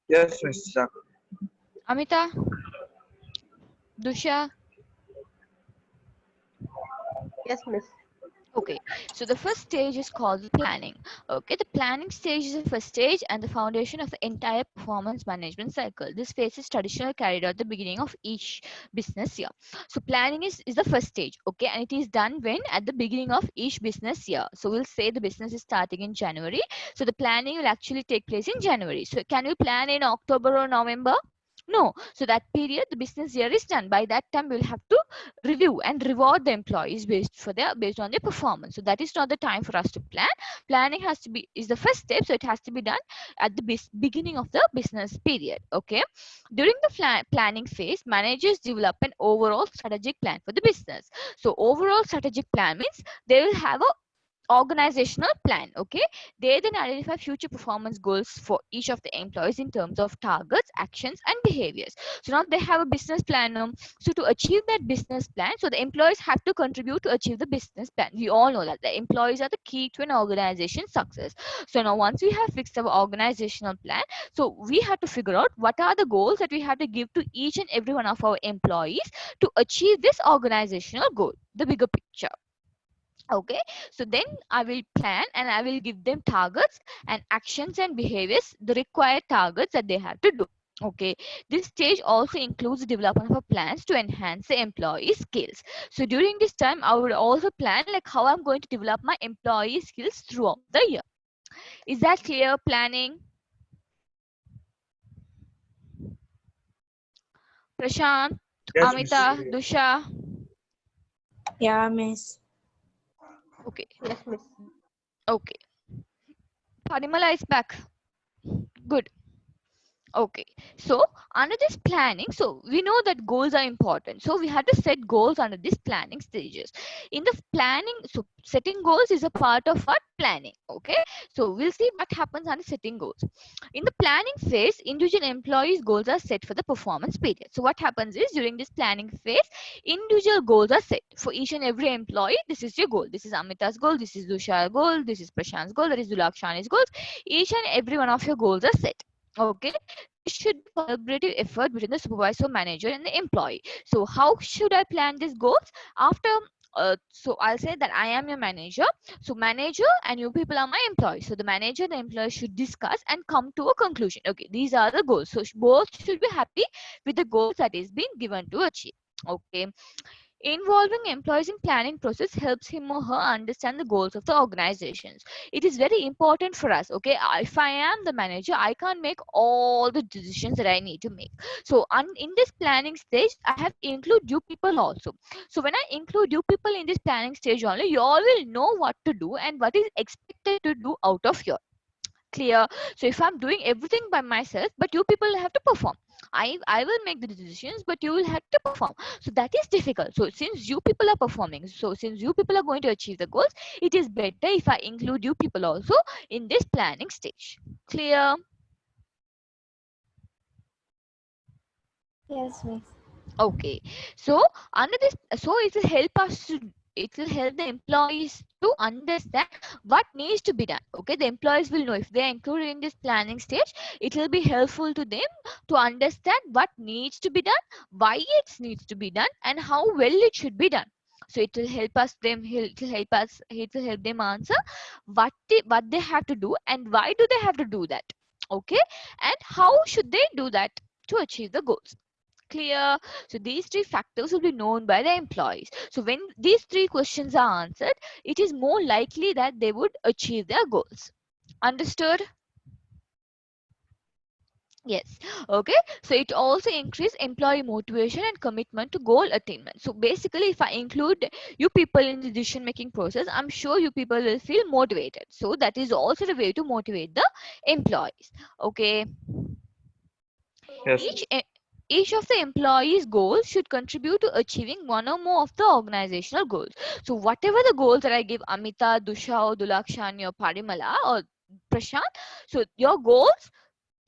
Yes, Miss. Done. Amita, Dusha. Yes, miss. Okay, so the first stage is called the planning. Okay, the planning stage is the first stage and the foundation of the entire performance management cycle. This phase is traditionally carried out at the beginning of each business year. So planning is the first stage, okay, and it is done when at the beginning of each business year. So we'll say the business is starting in January. So the planning will actually take place in January. So can we plan in October or November? No. So that period, the business year is done. By that time, we'll have to review and reward the employees based on their performance. So that is not the time for us to plan. Planning has to be is the first step, so it has to be done at the beginning of the business period. Okay, during the planning phase, managers develop an overall strategic plan for the business. So overall strategic plan means they will have a organizational plan. Okay, they then identify future performance goals for each of the employees in terms of targets, actions and behaviors. So now they have a business plan. So to achieve that business plan, so the employees have to contribute to achieve the business plan. We all know that the employees are the key to an organization's success. So now once we have fixed our organizational plan, so we have to figure out what are the goals that we have to give to each and every one of our employees to achieve this organizational goal, the bigger picture. Okay, so then I will plan and I will give them targets and actions and behaviors, the required targets that they have to do. Okay, this stage also includes the development of plans to enhance the employee skills. So during this time I would also plan like how I'm going to develop my employee skills throughout the year. Is that clear? Planning? Prashant, Yes, Miss. Amita, Dusha? Yeah, miss. Okay, Yes, miss. okay, Parimala is back. Good. Okay, so under this planning, so we know that goals are important. So we had to set goals under this planning stages. In the planning, so setting goals is a part of our planning. Okay, so we'll see what happens under setting goals. In the planning phase, individual employees' goals are set for the performance period. So what happens is during this planning phase, individual goals are set for each and every employee. This is your goal. This is Amita's goal. This is Dusha's goal. This is Prashant's goal. That is Dulakshani's goals. Each and every one of your goals are set. Okay, this should be collaborative effort between the supervisor, manager and the employee. So how should I plan these goals? After so I'll say that I am your manager, so manager and you people are my employees. So the manager and the employee should discuss and come to a conclusion. Okay, these are the goals, so both should be happy with the goals that is being given to achieve. Okay, involving employees in planning process helps him or her understand the goals of the organizations. It is very important for us. Okay, if I am the manager, I can't make all the decisions that I need to make. So in this planning stage, I have to include you people also. So when I include you people in this planning stage only, you all will know what to do and what is expected to do out of your clear. So if I'm doing everything by myself, but you people have to perform, I will make the decisions but you will have to perform. So that is difficult. So since you people are performing, so since you people are going to achieve the goals, it is better if I include you people also in this planning stage. Clear? Yes, miss. Okay, so under this, so it will help us to, it will help the employees to understand what needs to be done. Okay, the employees will know if they are included in this planning stage, it will be helpful to them to understand what needs to be done, why it needs to be done and how well it should be done. So it will help us them, it will help us, it will help them answer what they have to do and why do they have to do that. Okay, and how should they do that to achieve the goals. Clear? So these three factors will be known by the employees. So when these three questions are answered, it is more likely that they would achieve their goals. Understood? Yes. Okay, so it also increase employee motivation and commitment to goal attainment. So basically if I include you people in the decision making process, I'm sure you people will feel motivated. So that is also the way to motivate the employees. Okay, Yes, each e- each of the employees goals should contribute to achieving one or more of the organizational goals. So whatever the goals that I give Amita, Dusha or Dulakshani or Parimala or Prashant, so your goals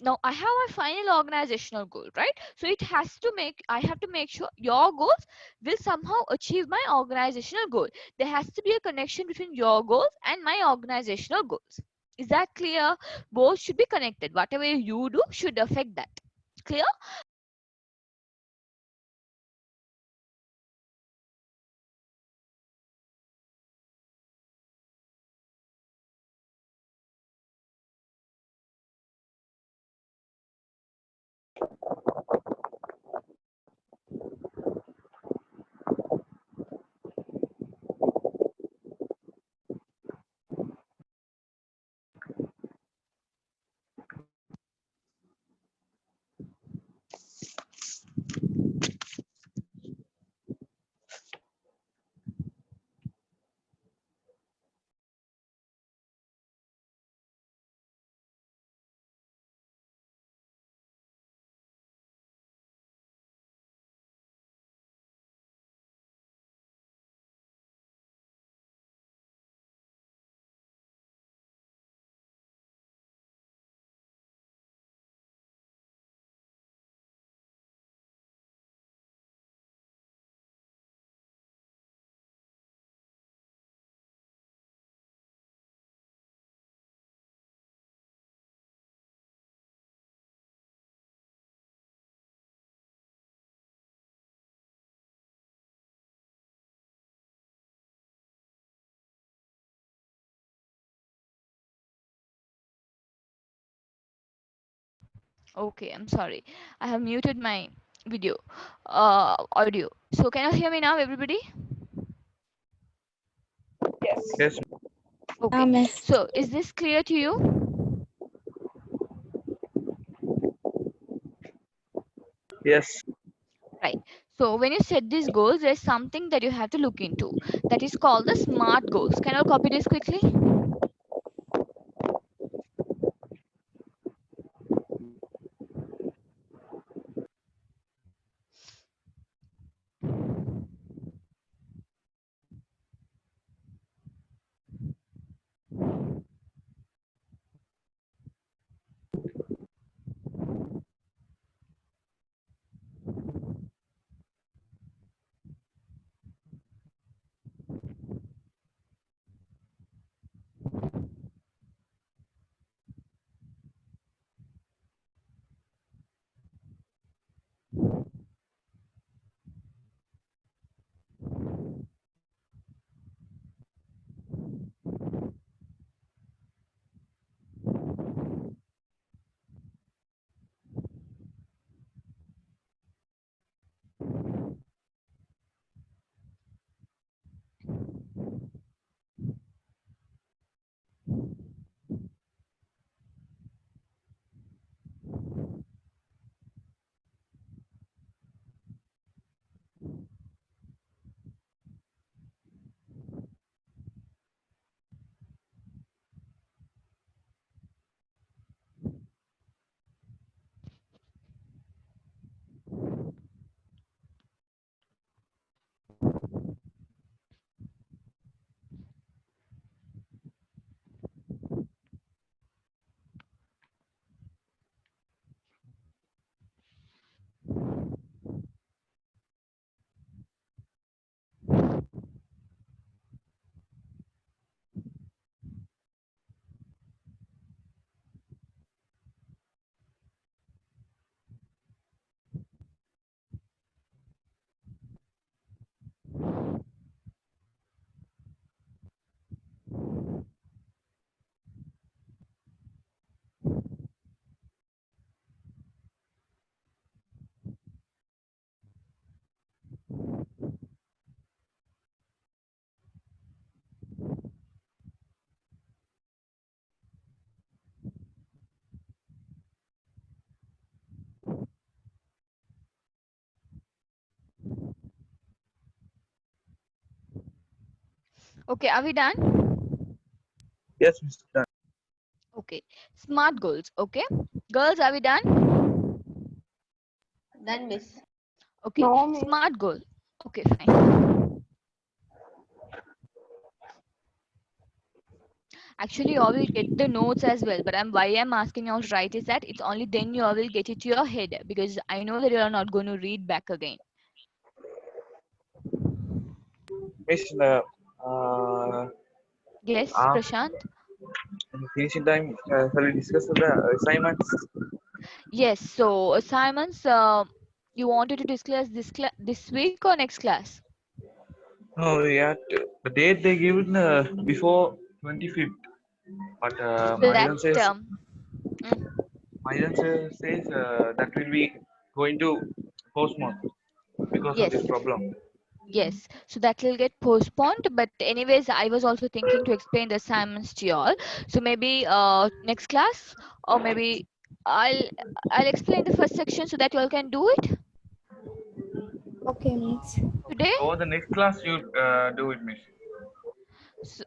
Now I have a final organizational goal, right? So it has to make, I have to make sure your goals will somehow achieve my organizational goal. There has to be a connection between your goals and my organizational goals. Is that clear? Both should be connected. Whatever you do should affect that. Clear? Okay, I'm sorry. I have muted my video, audio. So can you hear me now, everybody? Yes. Yes. Okay. Miss. So is this clear to you? Yes. Right. So when you set these goals, there's something that you have to look into. That is called the SMART goals. Can I copy this quickly? Okay, are we done? Yes, Mr. Done. Okay. SMART goals. Okay. Girls, are we done? Done, miss. Okay. No, miss. SMART goal. Okay, fine. Actually, you all will get the notes as well. But why I'm asking you all to write is that it's only then you all will get it to your head, because I know that you are not going to read back again. Miss, Yes, Prashant. in finishing time, shall we discuss the assignments? Yes. So assignments. You wanted to discuss this week or next class? No, yeah, the date they given before 25th, but So that mm, Myron says that will be going to postpone because of this yes. problem. Yes, so that will get postponed. But anyways, I was also thinking to explain the assignments to you all. So maybe next class, or maybe I'll I'll explain the first section so that you all can do it Okay, miss. today. Over the next class, you do it, Miss. So,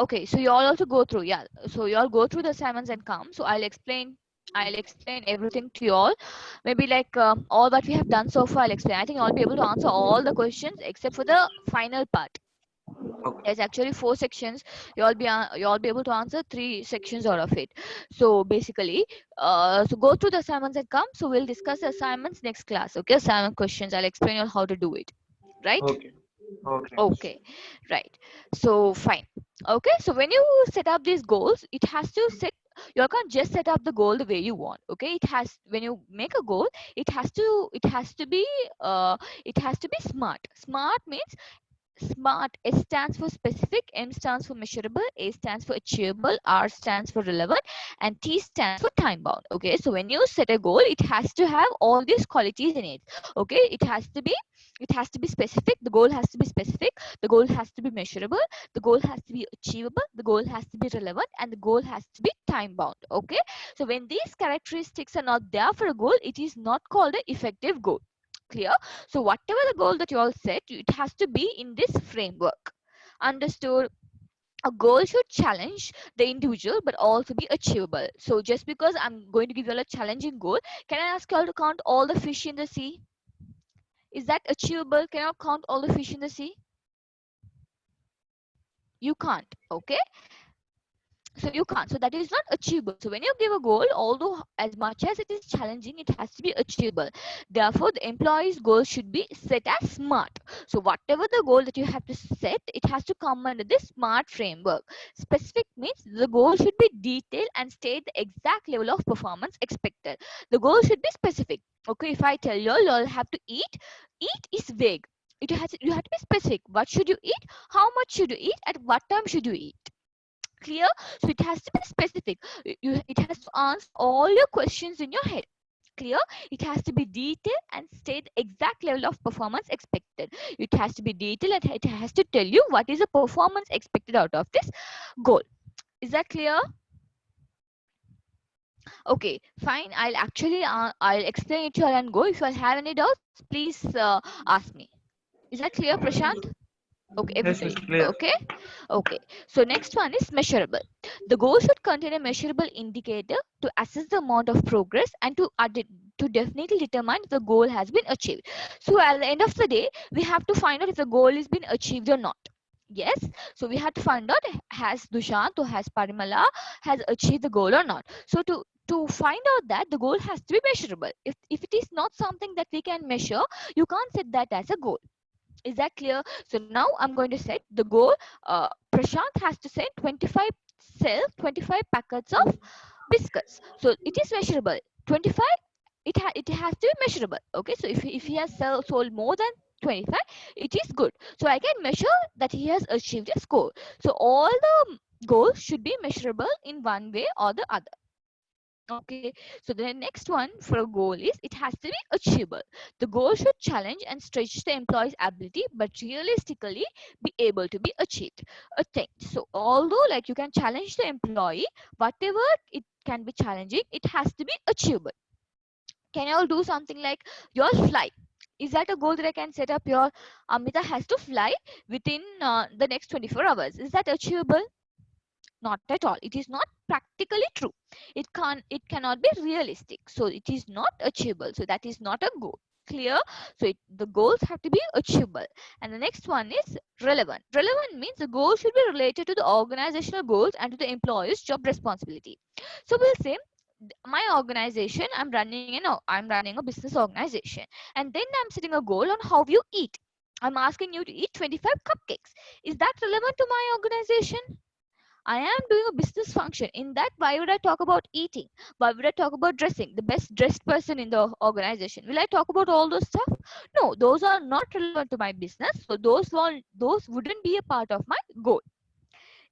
okay, so you all also go through, yeah. So you all go through the assignments and come. So I'll explain everything to you all. Maybe like all what we have done so far, I'll explain. I think I'll be able to answer all the questions except for the final part. Okay. There's actually 4 sections. You all be able to answer 3 sections out of it. So basically, so go through the assignments and come. So we'll discuss the assignments next class. Okay, assignment questions. I'll explain you all how to do it. Right? Okay. Okay. Okay, right. So fine. Okay, so when you set up these goals, it has to set. You can't just set up the goal the way you want. Okay, it has, when you make a goal, it has to be smart. Smart means SMART. S stands for specific, M stands for measurable, A stands for achievable, R stands for relevant, and T stands for time bound. Okay, so when you set a goal, it has to have all these qualities in it. Okay, it has to be specific. The goal has to be specific. The goal has to be measurable. The goal has to be achievable. The goal has to be relevant, and the goal has to be time bound. Okay, so when these characteristics are not there for a goal, it is not called an effective goal. Clear? So whatever the goal that you all set, it has to be in this framework. Understood? A goal should challenge the individual but also be achievable. So just because I'm going to give you all a challenging goal, can I ask you all to count all the fish in the sea? Is that achievable? Can you count all the fish in the sea? You can't. Okay, so you can't, so that is not achievable. So when you give a goal, although as much as it is challenging, it has to be achievable. Therefore the employee's goal should be set as smart. So whatever the goal that you have to set, it has to come under this smart framework. Specific means the goal should be detailed and state the exact level of performance expected. The goal should be specific. Okay, if I tell you all have to eat is vague. You have to be specific. What should you eat? How much should you eat? At what time should you eat? Clear? So it has to be specific. It has to answer all your questions in your head. Clear? It has to be detailed and state the exact level of performance expected. It has to be detailed and it has to tell you what is the performance expected out of this goal. Is that clear? Okay, fine. I'll explain it to you all and go. If you all have any doubts, please ask me. Is that clear, Prashant? Okay, Yes, Miss. everybody. Clear. Okay, okay. So next one is measurable. The goal should contain a measurable indicator to assess the amount of progress and to definitely determine if the goal has been achieved. So at the end of the day, we have to find out if the goal is been achieved or not. Yes, so we have to find out, has Dushant or has Parimala has achieved the goal or not. So to find out that, the goal has to be measurable. If it is not something that we can measure, you can't set that as a goal. Is that clear? So now I'm going to set the goal. Prashant has to send 25 packets of biscuits. So it is measurable. 25, it has to be measurable. Okay, so if he has sold more than 25, it is good. So I can measure that he has achieved a score. So all the goals should be measurable in one way or the other. Okay, so the next one for a goal is it has to be achievable. The goal should challenge and stretch the employee's ability, but realistically be able to be achieved. A thing. So although like you can challenge the employee, whatever it can be challenging, it has to be achievable. Can you all do something like your fly? Is that a goal that I can set up? Your Amita has to fly within the next 24 hours. Is that achievable? Not at all. It is not practically true. It cannot be realistic, so it is not achievable. So that is not a goal. Clear? So the goals have to be achievable. And the next one is relevant. Relevant means the goal should be related to the organizational goals and to the employee's job responsibility. So we'll say my organization, I'm running a business organization, and then I'm setting a goal on how you eat. I'm asking you to eat 25 cupcakes. Is that relevant to my organization? I am doing a business function. In that, why would I talk about eating? Why would I talk about dressing? The best dressed person in the organization. Will I talk about all those stuff? No, those are not relevant to my business. So those wouldn't be a part of my goal.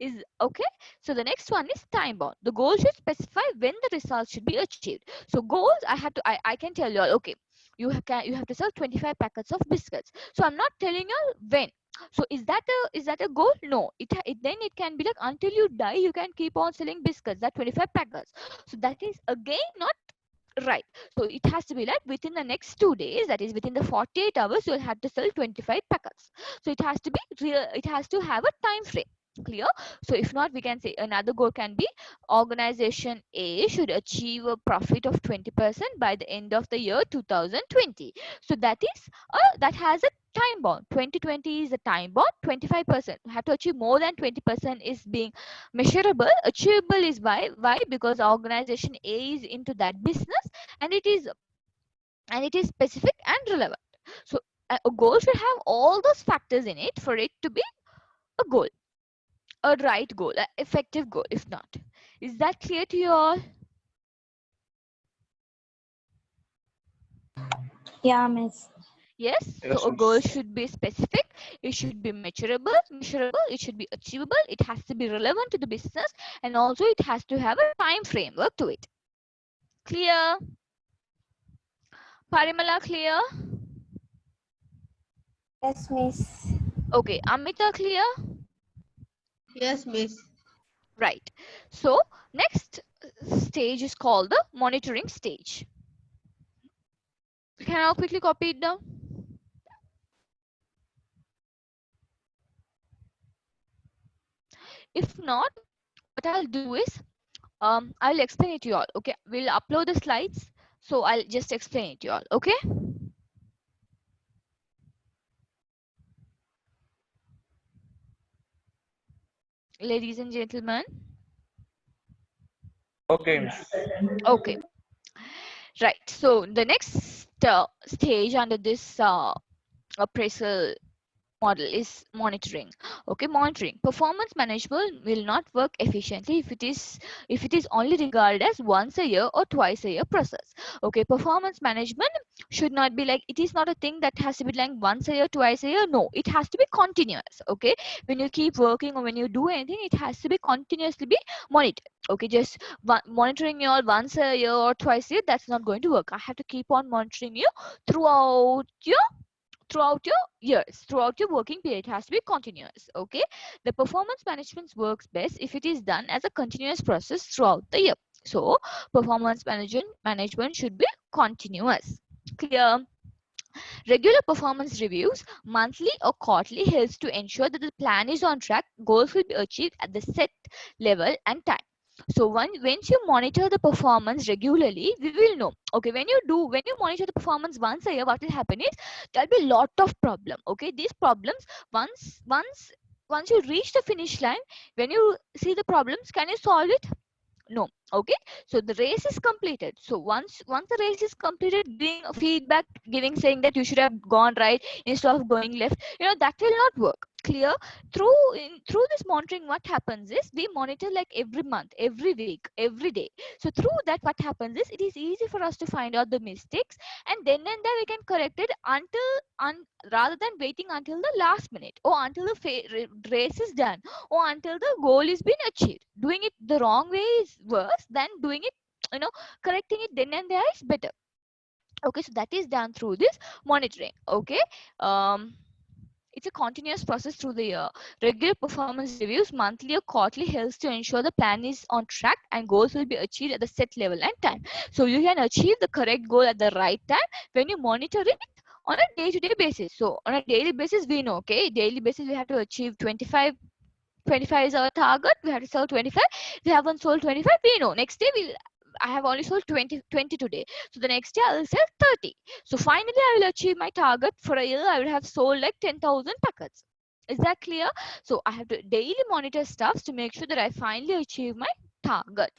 Is okay. So the next one is time bound. The goal should specify when the results should be achieved. So goals, I can tell you all, okay, you have to sell 25 packets of biscuits. So I'm not telling you all when. So is that a goal? No. Then it can be like until you die you can keep on selling biscuits, that 25 packets. So that is again not right. So it has to be like within the next 2 days, that is within the 48 hours, you'll have to sell 25 packets. So it has to be real, it has to have a time frame. Clear? So if not, we can say another goal can be organization A should achieve a profit of 20% by the end of the year 2020. So that has a time bound. 2020 is a time bound. 25% have to achieve more than 20% is being measurable. Achievable is why because organization A is into that business, and it is specific and relevant. So a goal should have all those factors in it for it to be a goal, a right goal, an effective goal. If not, is that clear to you all? Yeah, miss. Yes. So Yes, a goal miss. should be specific, it should be measurable, it should be achievable, it has to be relevant to the business, and also it has to have a time framework to it. Clear? Parimala, clear? Yes, miss. Okay, Amita, clear? Yes, miss. Right. So next stage is called the monitoring stage. Can I quickly copy it down? If not, what I'll do is I'll explain it to you all. Okay, we'll upload the slides, so I'll just explain it to you all. Okay, ladies and gentlemen. Okay, miss. Okay, right. So the next stage under this appraisal model is monitoring. Okay, monitoring. Performance management will not work efficiently if it is only regarded as once a year or twice a year process. Okay, performance management should not be like, it is not a thing that has to be like once a year, twice a year. No, it has to be continuous. Okay, when you keep working or when you do anything, it has to be continuously be monitored. Okay, just monitoring you all once a year or twice a year, that's not going to work. I have to keep on monitoring you throughout your years, throughout your working period. It has to be continuous. Okay, the performance management works best if it is done as a continuous process throughout the year. So performance management should be continuous. Clear? Regular performance reviews, monthly or quarterly, helps to ensure that the plan is on track, goals will be achieved at the set level and time. So once you monitor the performance regularly, we will know. Okay, when you monitor the performance once a year, what will happen is there'll be a lot of problem. Okay, these problems, once you reach the finish line, when you see the problems, can you solve it? No. Okay, so the race is completed. So once the race is completed, giving feedback, giving saying that you should have gone right instead of going left, that will not work. Clear? Through this monitoring, what happens is we monitor like every month, every week, every day. So through that, what happens is it is easy for us to find out the mistakes, and then and there we can correct it rather than waiting until the last minute or until the race is done or until the goal is been achieved. Doing it the wrong way is worse than doing it, correcting it then and there is better. Okay, so that is done through this monitoring. Okay, it's a continuous process through the year. Regular performance reviews, monthly or quarterly, helps to ensure the plan is on track and goals will be achieved at the set level and time. So you can achieve the correct goal at the right time when you monitor it on a day-to-day basis. So on a daily basis, we know, okay, daily basis we have to achieve 25 is our target, we have to sell 25. We haven't sold 25, we know next day I have only sold 20 today. So the next day I will sell 30. So finally I will achieve my target. For a year I will have sold like 10,000 packets. Is that clear? So I have to daily monitor stuff to make sure that I finally achieve my target.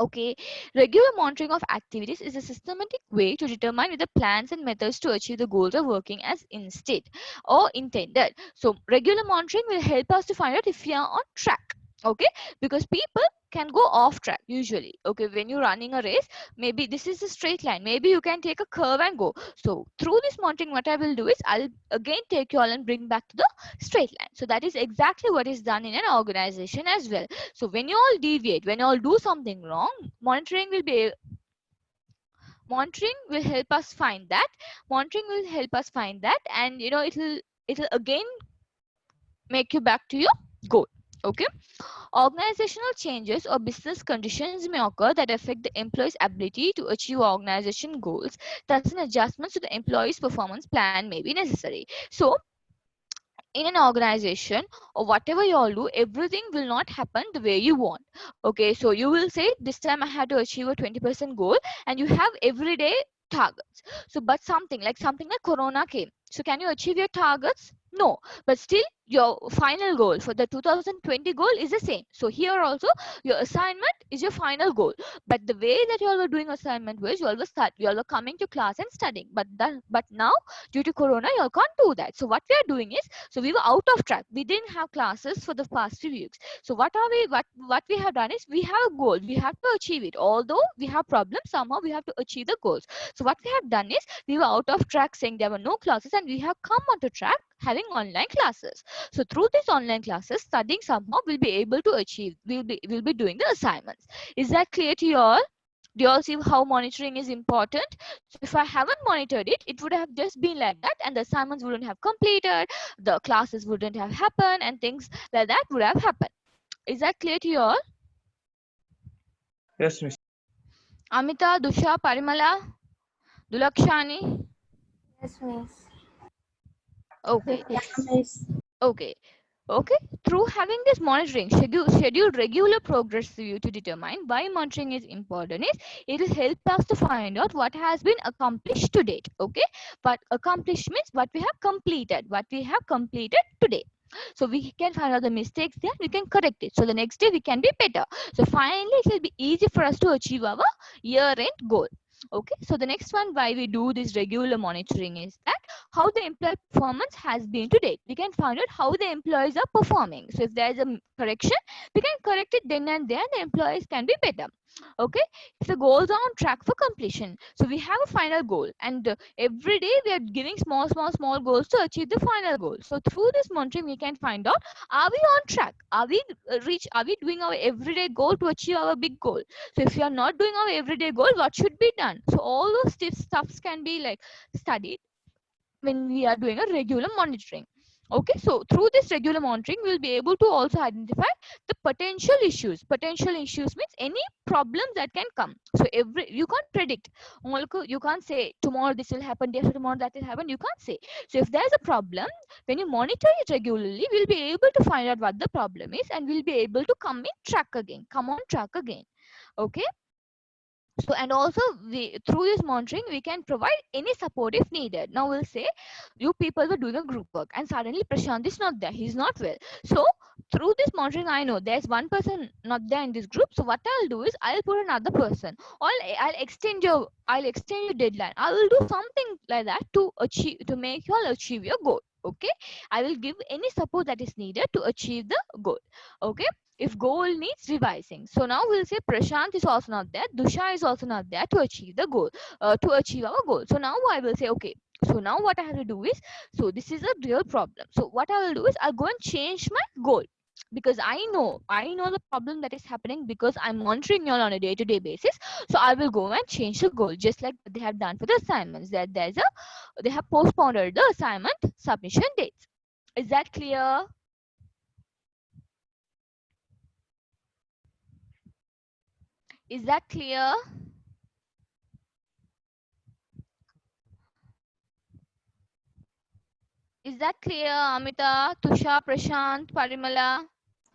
Okay, regular monitoring of activities is a systematic way to determine whether plans and methods to achieve the goals are working as instead or intended. So regular monitoring will help us to find out if we are on track. Okay, because people can go off track usually. Okay, when you're running a race, maybe this is a straight line, maybe you can take a curve and go. So through this monitoring, what I will do is I'll again take you all and bring back to the straight line. So that is exactly what is done in an organization as well. So when you all deviate, when you all do something wrong, monitoring will help us find that. Monitoring will help us find that, and it'll again make you back to your goal. Okay. Organizational changes or business conditions may occur that affect the employee's ability to achieve organization goals. Thus, an adjustment to the employee's performance plan may be necessary. So in an organization or whatever you all do, everything will not happen the way you want. Okay, so you will say this time I had to achieve a 20% goal, and you have everyday targets. So but something like corona came, so can you achieve your targets? No. But still your final goal for the 2020 goal is the same. So here also your assignment is your final goal, but the way that you all were doing assignment was you all were coming to class and studying, but now due to corona you all can't do that. So what we are doing is, so we were out of track, we didn't have classes for the past few weeks. So what we have done is, we have a goal, we have to achieve it. Although we have problems, somehow we have to achieve the goals. So what we have done is, we were out of track saying there were no classes, and we have come onto track having online classes. So through these online classes, studying somehow will be able to achieve, we'll be doing the assignments. Is that clear to you all? Do you all see how monitoring is important? So if I haven't monitored it, it would have just been like that, and the assignments wouldn't have completed, the classes wouldn't have happened, and things like that would have happened. Is that clear to you all? Yes, Miss. Amita, Dusha, Parimala, Dulakshani? Yes, miss. Okay. Yes, miss. Okay. Okay. Through having this monitoring, schedule regular progress review to determine why monitoring is important is, it will help us to find out what has been accomplished to date. Okay. But accomplished means what we have completed today. So we can find out the mistakes there, we can correct it. So the next day we can be better. So finally it will be easy for us to achieve our year-end goal. Okay. So the next one, why we do this regular monitoring, is that how the employee performance has been to date. We can find out how the employees are performing. So if there is a correction, we can correct it then and there, the employees can be better. Okay. If the goals are on track for completion, so we have a final goal, and every day we are giving small goals to achieve the final goal. So through this monitoring we can find out, are we on track, are we doing our everyday goal to achieve our big goal. So if you are not doing our everyday goal, what should be done? So all those stuffs can be like studied when we are doing a regular monitoring. Okay, so through this regular monitoring we will be able to also identify the potential issues means any problems that can come. So you can't predict, you can't say tomorrow this will happen, day after tomorrow that will happen, you can't say. So if there's a problem, when you monitor it regularly, we'll be able to find out what the problem is, and we'll be able to come on track again. Okay. So, and also through this monitoring we can provide any support if needed. Now we'll say you people were doing a group work, and suddenly Prashant is not there, he's not well. So through this monitoring I know there's one person not there in this group. So what I'll do is, I'll put another person, or I'll extend your deadline, I will do something like that to make you all achieve your goal. Okay. I will give any support that is needed to achieve the goal. Okay. If goal needs revising, so now we'll say Prashant is also not there, Dusha is also not there to achieve the goal, to achieve our goal. So now I will say, okay, so now what I have to do is, so this is a real problem, so what I will do is, I'll go and change my goal, because I know the problem that is happening, because I'm monitoring you all on a day-to-day basis. So I will go and change the goal, just like they have done for the assignments, that they have postponed the assignment submission dates. Is that clear? Is that clear? Is that clear, Amita, Tusha, Prashant, Parimala?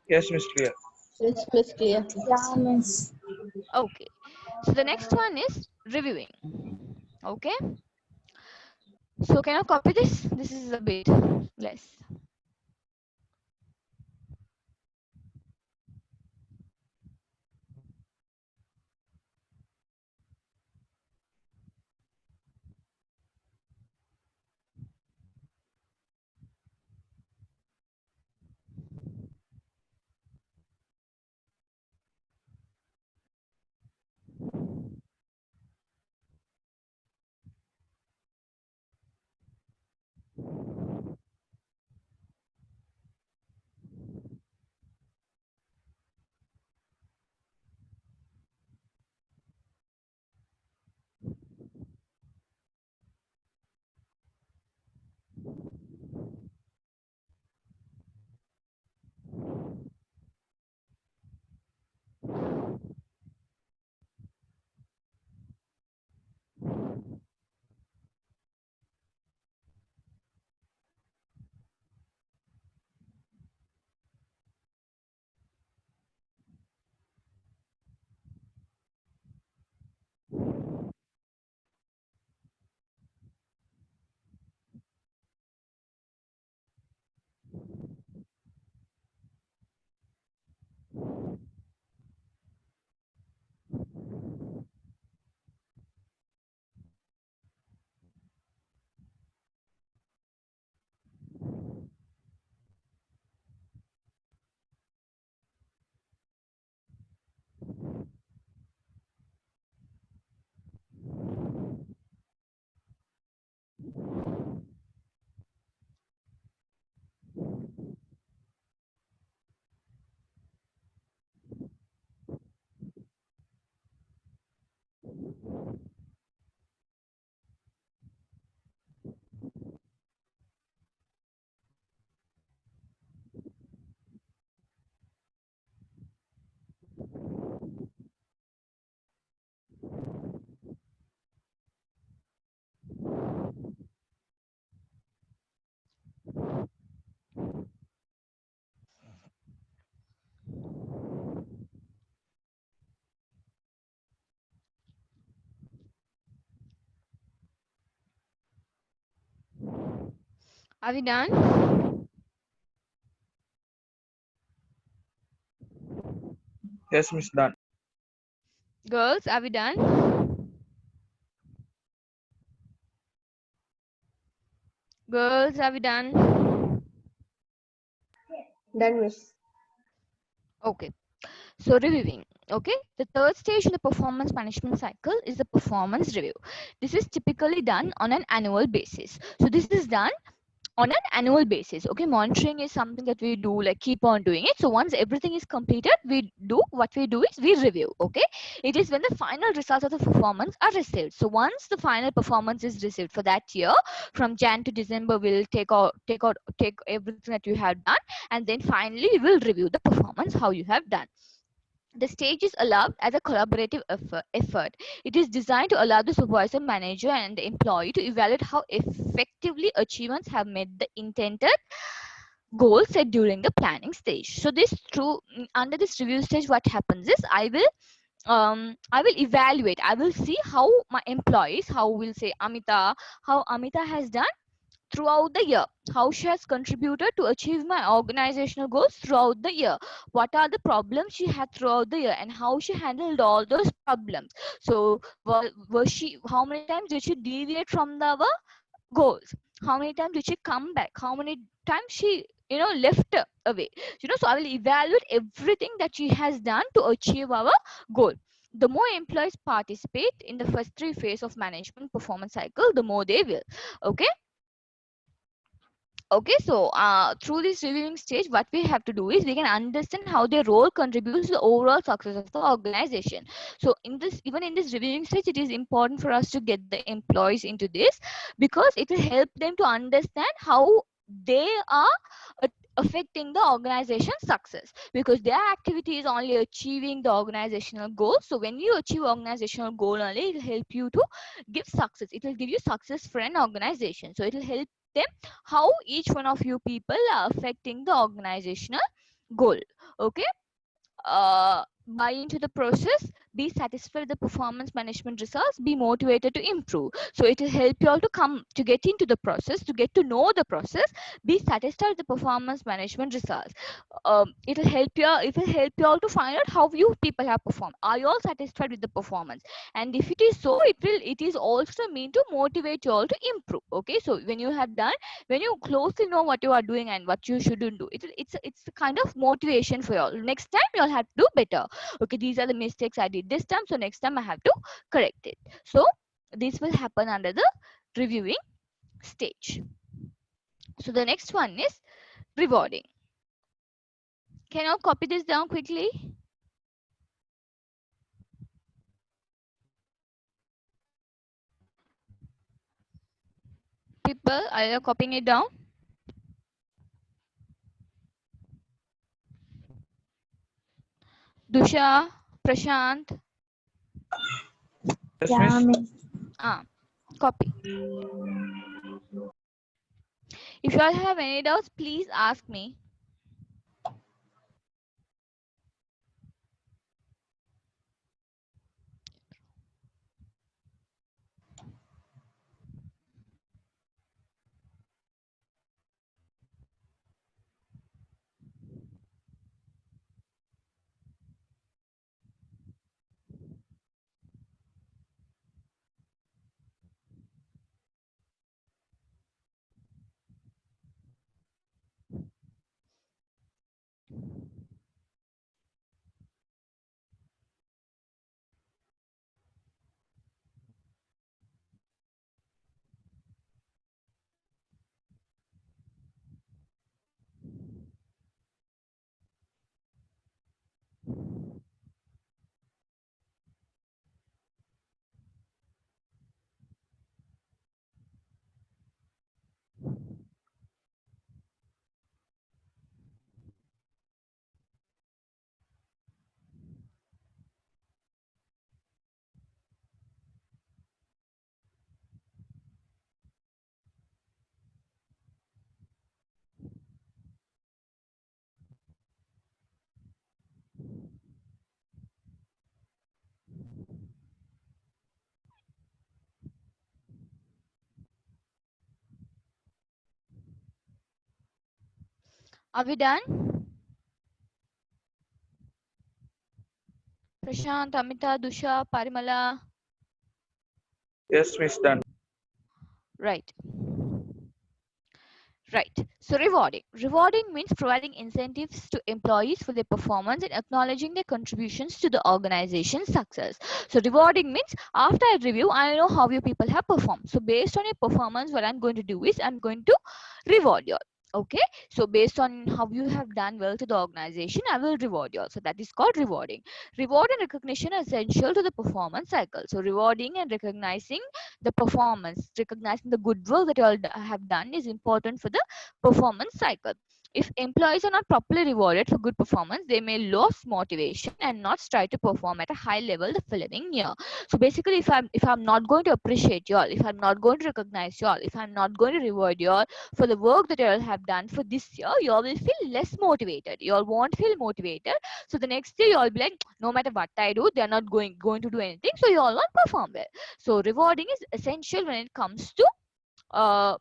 Yes, Miss. Clear. Yes, miss. Clear. Yeah, miss. Okay. So the next one is reviewing. Okay. So can I copy this? This is a bit less. Are we done? Yes, Miss, done. Girls, are we done? Girls, are we done? Done, Miss. Okay. So reviewing. Okay. The third stage in the performance management cycle is the performance review. This is typically done on an annual basis. So this is done on an annual basis. Okay, monitoring is something that we do, like keep on doing it. So once everything is completed, we do is we review. Okay, it is when the final results of the performance are received. So once the final performance is received for that year, from Jan to December, we'll take everything that you have done, and then finally we will review the performance, how you have done. The stage is allowed as a collaborative effort. It is designed to allow the supervisor, manager, and the employee to evaluate how effectively achievements have met the intended goals set during the planning stage. So this under this review stage, what happens is I will evaluate. I will see how my employees, how will say how Amita has done throughout the year, how she has contributed to achieve my organizational goals throughout the year, what are the problems she had throughout the year, and how she handled all those problems. So was she, how many times did she deviate from our goals, how many times did she come back, how many times she left away, so I will evaluate everything that she has done to achieve our goal. The more employees participate in the first three phases of management performance cycle, the more they will. Okay. Okay, so through this reviewing stage, what we have to do is we can understand how their role contributes to the overall success of the organization. So in this, even in this reviewing stage, it is important for us to get the employees into this, because it will help them to understand how they are affecting the organization's success, because their activity is only achieving the organizational goal. So when you achieve organizational goal only, it will help you to give success. It will give you success for an organization. So it will help them how each one of you people are affecting the organizational goal. Okay. Buy into the process, be satisfied with the performance management results, be motivated to improve. So it will help you all to come to get into the process, to get to know the process, be satisfied with the performance management results. It will help you all to find out how you people have performed. Are you all satisfied with the performance? And if it is so, it is also mean to motivate you all to improve. Okay, so when you have done, when you closely know what you are doing and what you shouldn't do, it's a kind of motivation for you all. Next time you'll have to do better. Okay, these are the mistakes I did this time, so next time I have to correct it. So this will happen under the reviewing stage. So the next one is rewarding. Can you copy this down quickly? People, are you copying it down? Dusha, Prashant, Yes, Yeah, miss. miss. copy. If you all have any doubts, please ask me. Are we done? Prashant, Amita, Dusha, Parimala. Yes, miss. Done. Right. Right. So rewarding. Rewarding means providing incentives to employees for their performance and acknowledging their contributions to the organization's success. So rewarding means after I review, I know how you people have performed. So based on your performance, what I'm going to do is I'm going to reward you. Okay, so based on how you have done well to the organization, I will reward you. So that is called rewarding. Reward and recognition are essential to the performance cycle. So rewarding and recognizing the performance, recognizing the good work that you all have done is important for the performance cycle. If employees are not properly rewarded for good performance, they may lose motivation and not try to perform at a high level the following year. So basically, if I'm not going to appreciate you all, if I'm not going to recognize you all, if I'm not going to reward you all for the work that you all have done for this year, you all will feel less motivated. You all won't feel motivated. So the next year you all be like, no matter what I do, they're not going to do anything. So you all won't perform well. So rewarding is essential when it comes to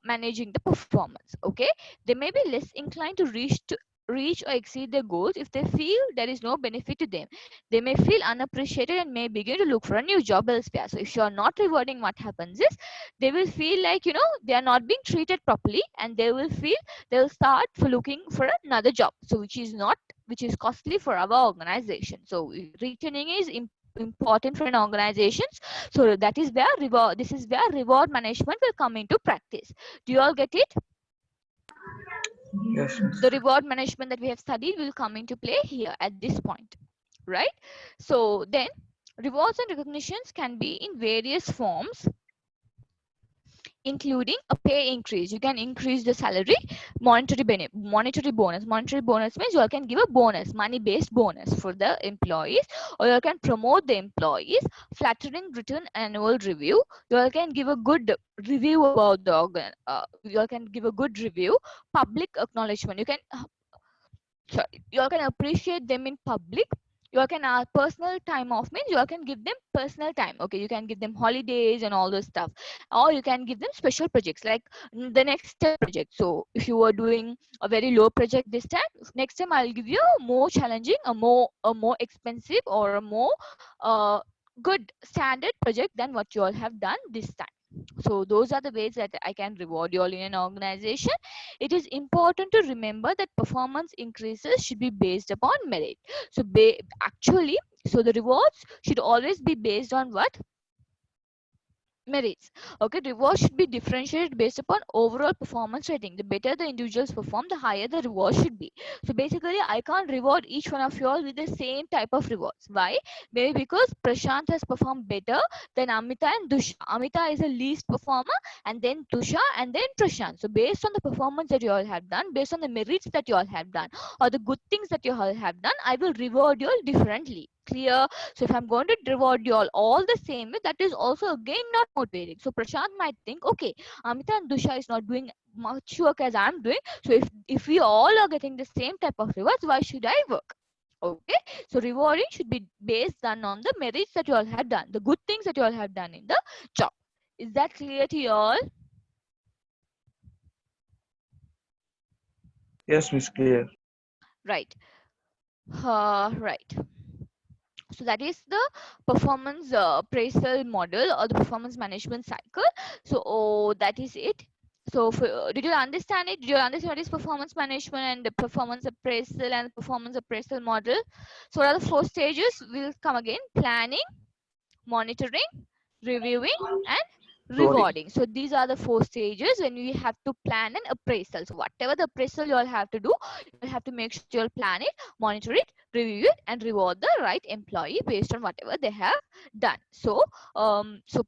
managing the performance. Okay, they may be less inclined to reach or exceed their goals if they feel there is no benefit to them. They may feel unappreciated and may begin to look for a new job elsewhere. So if you are not rewarding, what happens is they will feel like, they are not being treated properly, and they'll start for looking for another job, so which is costly for our organization. So retaining is important for an organization. So that is where this is where reward management will come into practice. Do you all get it? Yes, miss. The reward management that we have studied will come into play here at this point, right? So then rewards and recognitions can be in various forms, including a pay increase. You can increase the salary. Monetary bonus. Monetary bonus means you can give a bonus, money based bonus for the employees, or you can promote the employees. Flattering written annual review. You can give a good review about the organ. You can give a good review. Public acknowledgement. You can appreciate them in public. You all can personal time off means you all can give them personal time. Okay, you can give them holidays and all those stuff, or you can give them special projects like the next step project. So if you were doing a very low project this time, next time I'll give you a more challenging, a more expensive, or a more good standard project than what you all have done this time. So those are the ways that I can reward you all in an organization. It is important to remember that performance increases should be based upon merit. So actually, so the rewards should always be based on what? Merits. Okay, rewards should be differentiated based upon overall performance rating. The better the individuals perform, the higher the reward should be. So basically, I can't reward each one of you all with the same type of rewards. Why? Maybe because Prashant has performed better than Amita and Dusha. Amita is the least performer, and then Dusha, and then Prashant. So based on the performance that you all have done, based on the merits that you all have done, or the good things that you all have done, I will reward you all differently. Clear? So if I'm going to reward you all the same way, that is also again not motivating. So Prashant might think, okay, Amita and Dusha is not doing much work as I'm doing. So if we all are getting the same type of rewards, why should I work? Okay, so rewarding should be based on the merits that you all have done, the good things that you all have done in the job. Is that clear to you all? Yes, Miss, clear. Right. Right. So that is the performance appraisal model or the performance management cycle. So that is it. So did you understand it? Did you understand what is performance management and the performance appraisal and performance appraisal model? So what are the 4 stages? We'll come again: planning, monitoring, reviewing, and Rewarding. rewarding. So these are the 4 stages when we have to plan an appraisal. So whatever the appraisal you all have to do, you all have to make sure you all plan it, monitor it, review it, and reward the right employee based on whatever they have done. So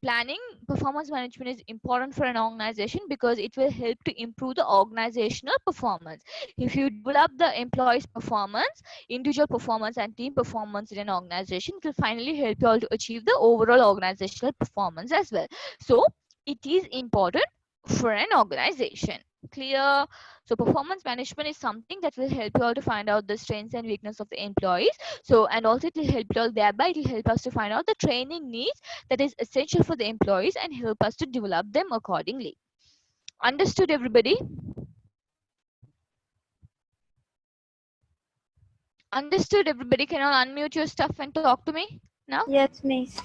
planning performance management is important for an organization because it will help to improve the organizational performance. If you develop the employees performance, individual performance, and team performance in an organization, it will finally help you all to achieve the overall organizational performance as well. So it is important for an organization. Clear? So performance management is something that will help you all to find out the strengths and weakness of the employees. So, and also it will help you all, thereby it will help us to find out the training needs that is essential for the employees and help us to develop them accordingly. Understood, everybody? Understood, everybody? Can you all unmute your stuff and talk to me now? Yes, Miss.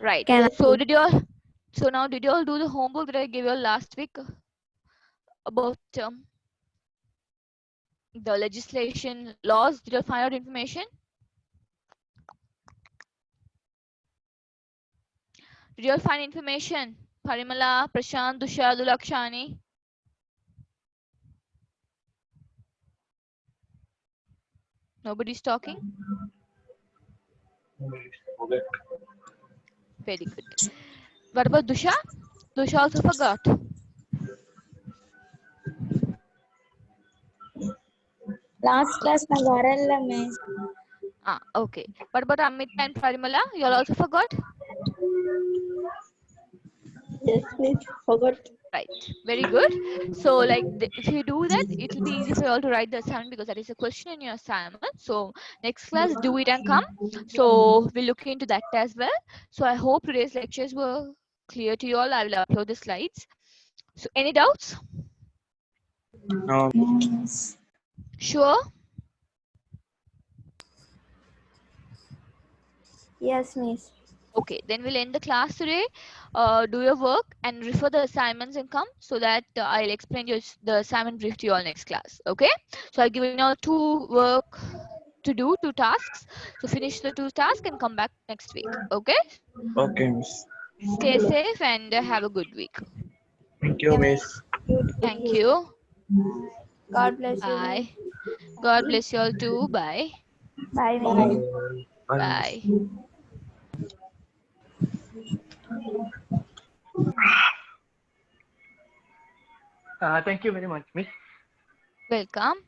Right. Can So did you all do the homework that I gave you all last week about the legislation laws? Did you all find out information? Did you all find information? Parimala, Prashant, Dusha, Dulakshani. Nobody's talking? Very good. What about Dusha? Dusha also forgot. Last class na varalla, miss. Okay. What about Amita and Parimala? You all also forgot? Yes, Miss. Forgot. Right. Very good. So like if you do that, it will be easy for you all to write the assignment because that is a question in your assignment. So next class, do it and come. So we'll look into that as well. So I hope today's lectures were clear to you all. I will upload the slides. So any doubts? No. Yes. Sure. Yes, Miss. Okay, then we'll end the class today. Do your work and refer the assignments and come so that I'll explain the assignment brief to you all next class. Okay, so I'll give you all 2 work to do, 2 tasks. So finish the 2 tasks and come back next week. Okay, Okay, Miss. stay safe and have a good week. Thank you, Miss. You too. Thank you. God bless you, Miss. Bye. God bless you all too. Bye. Bye, Miss. Bye, Miss. Bye. Thank you very much, Miss. Welcome.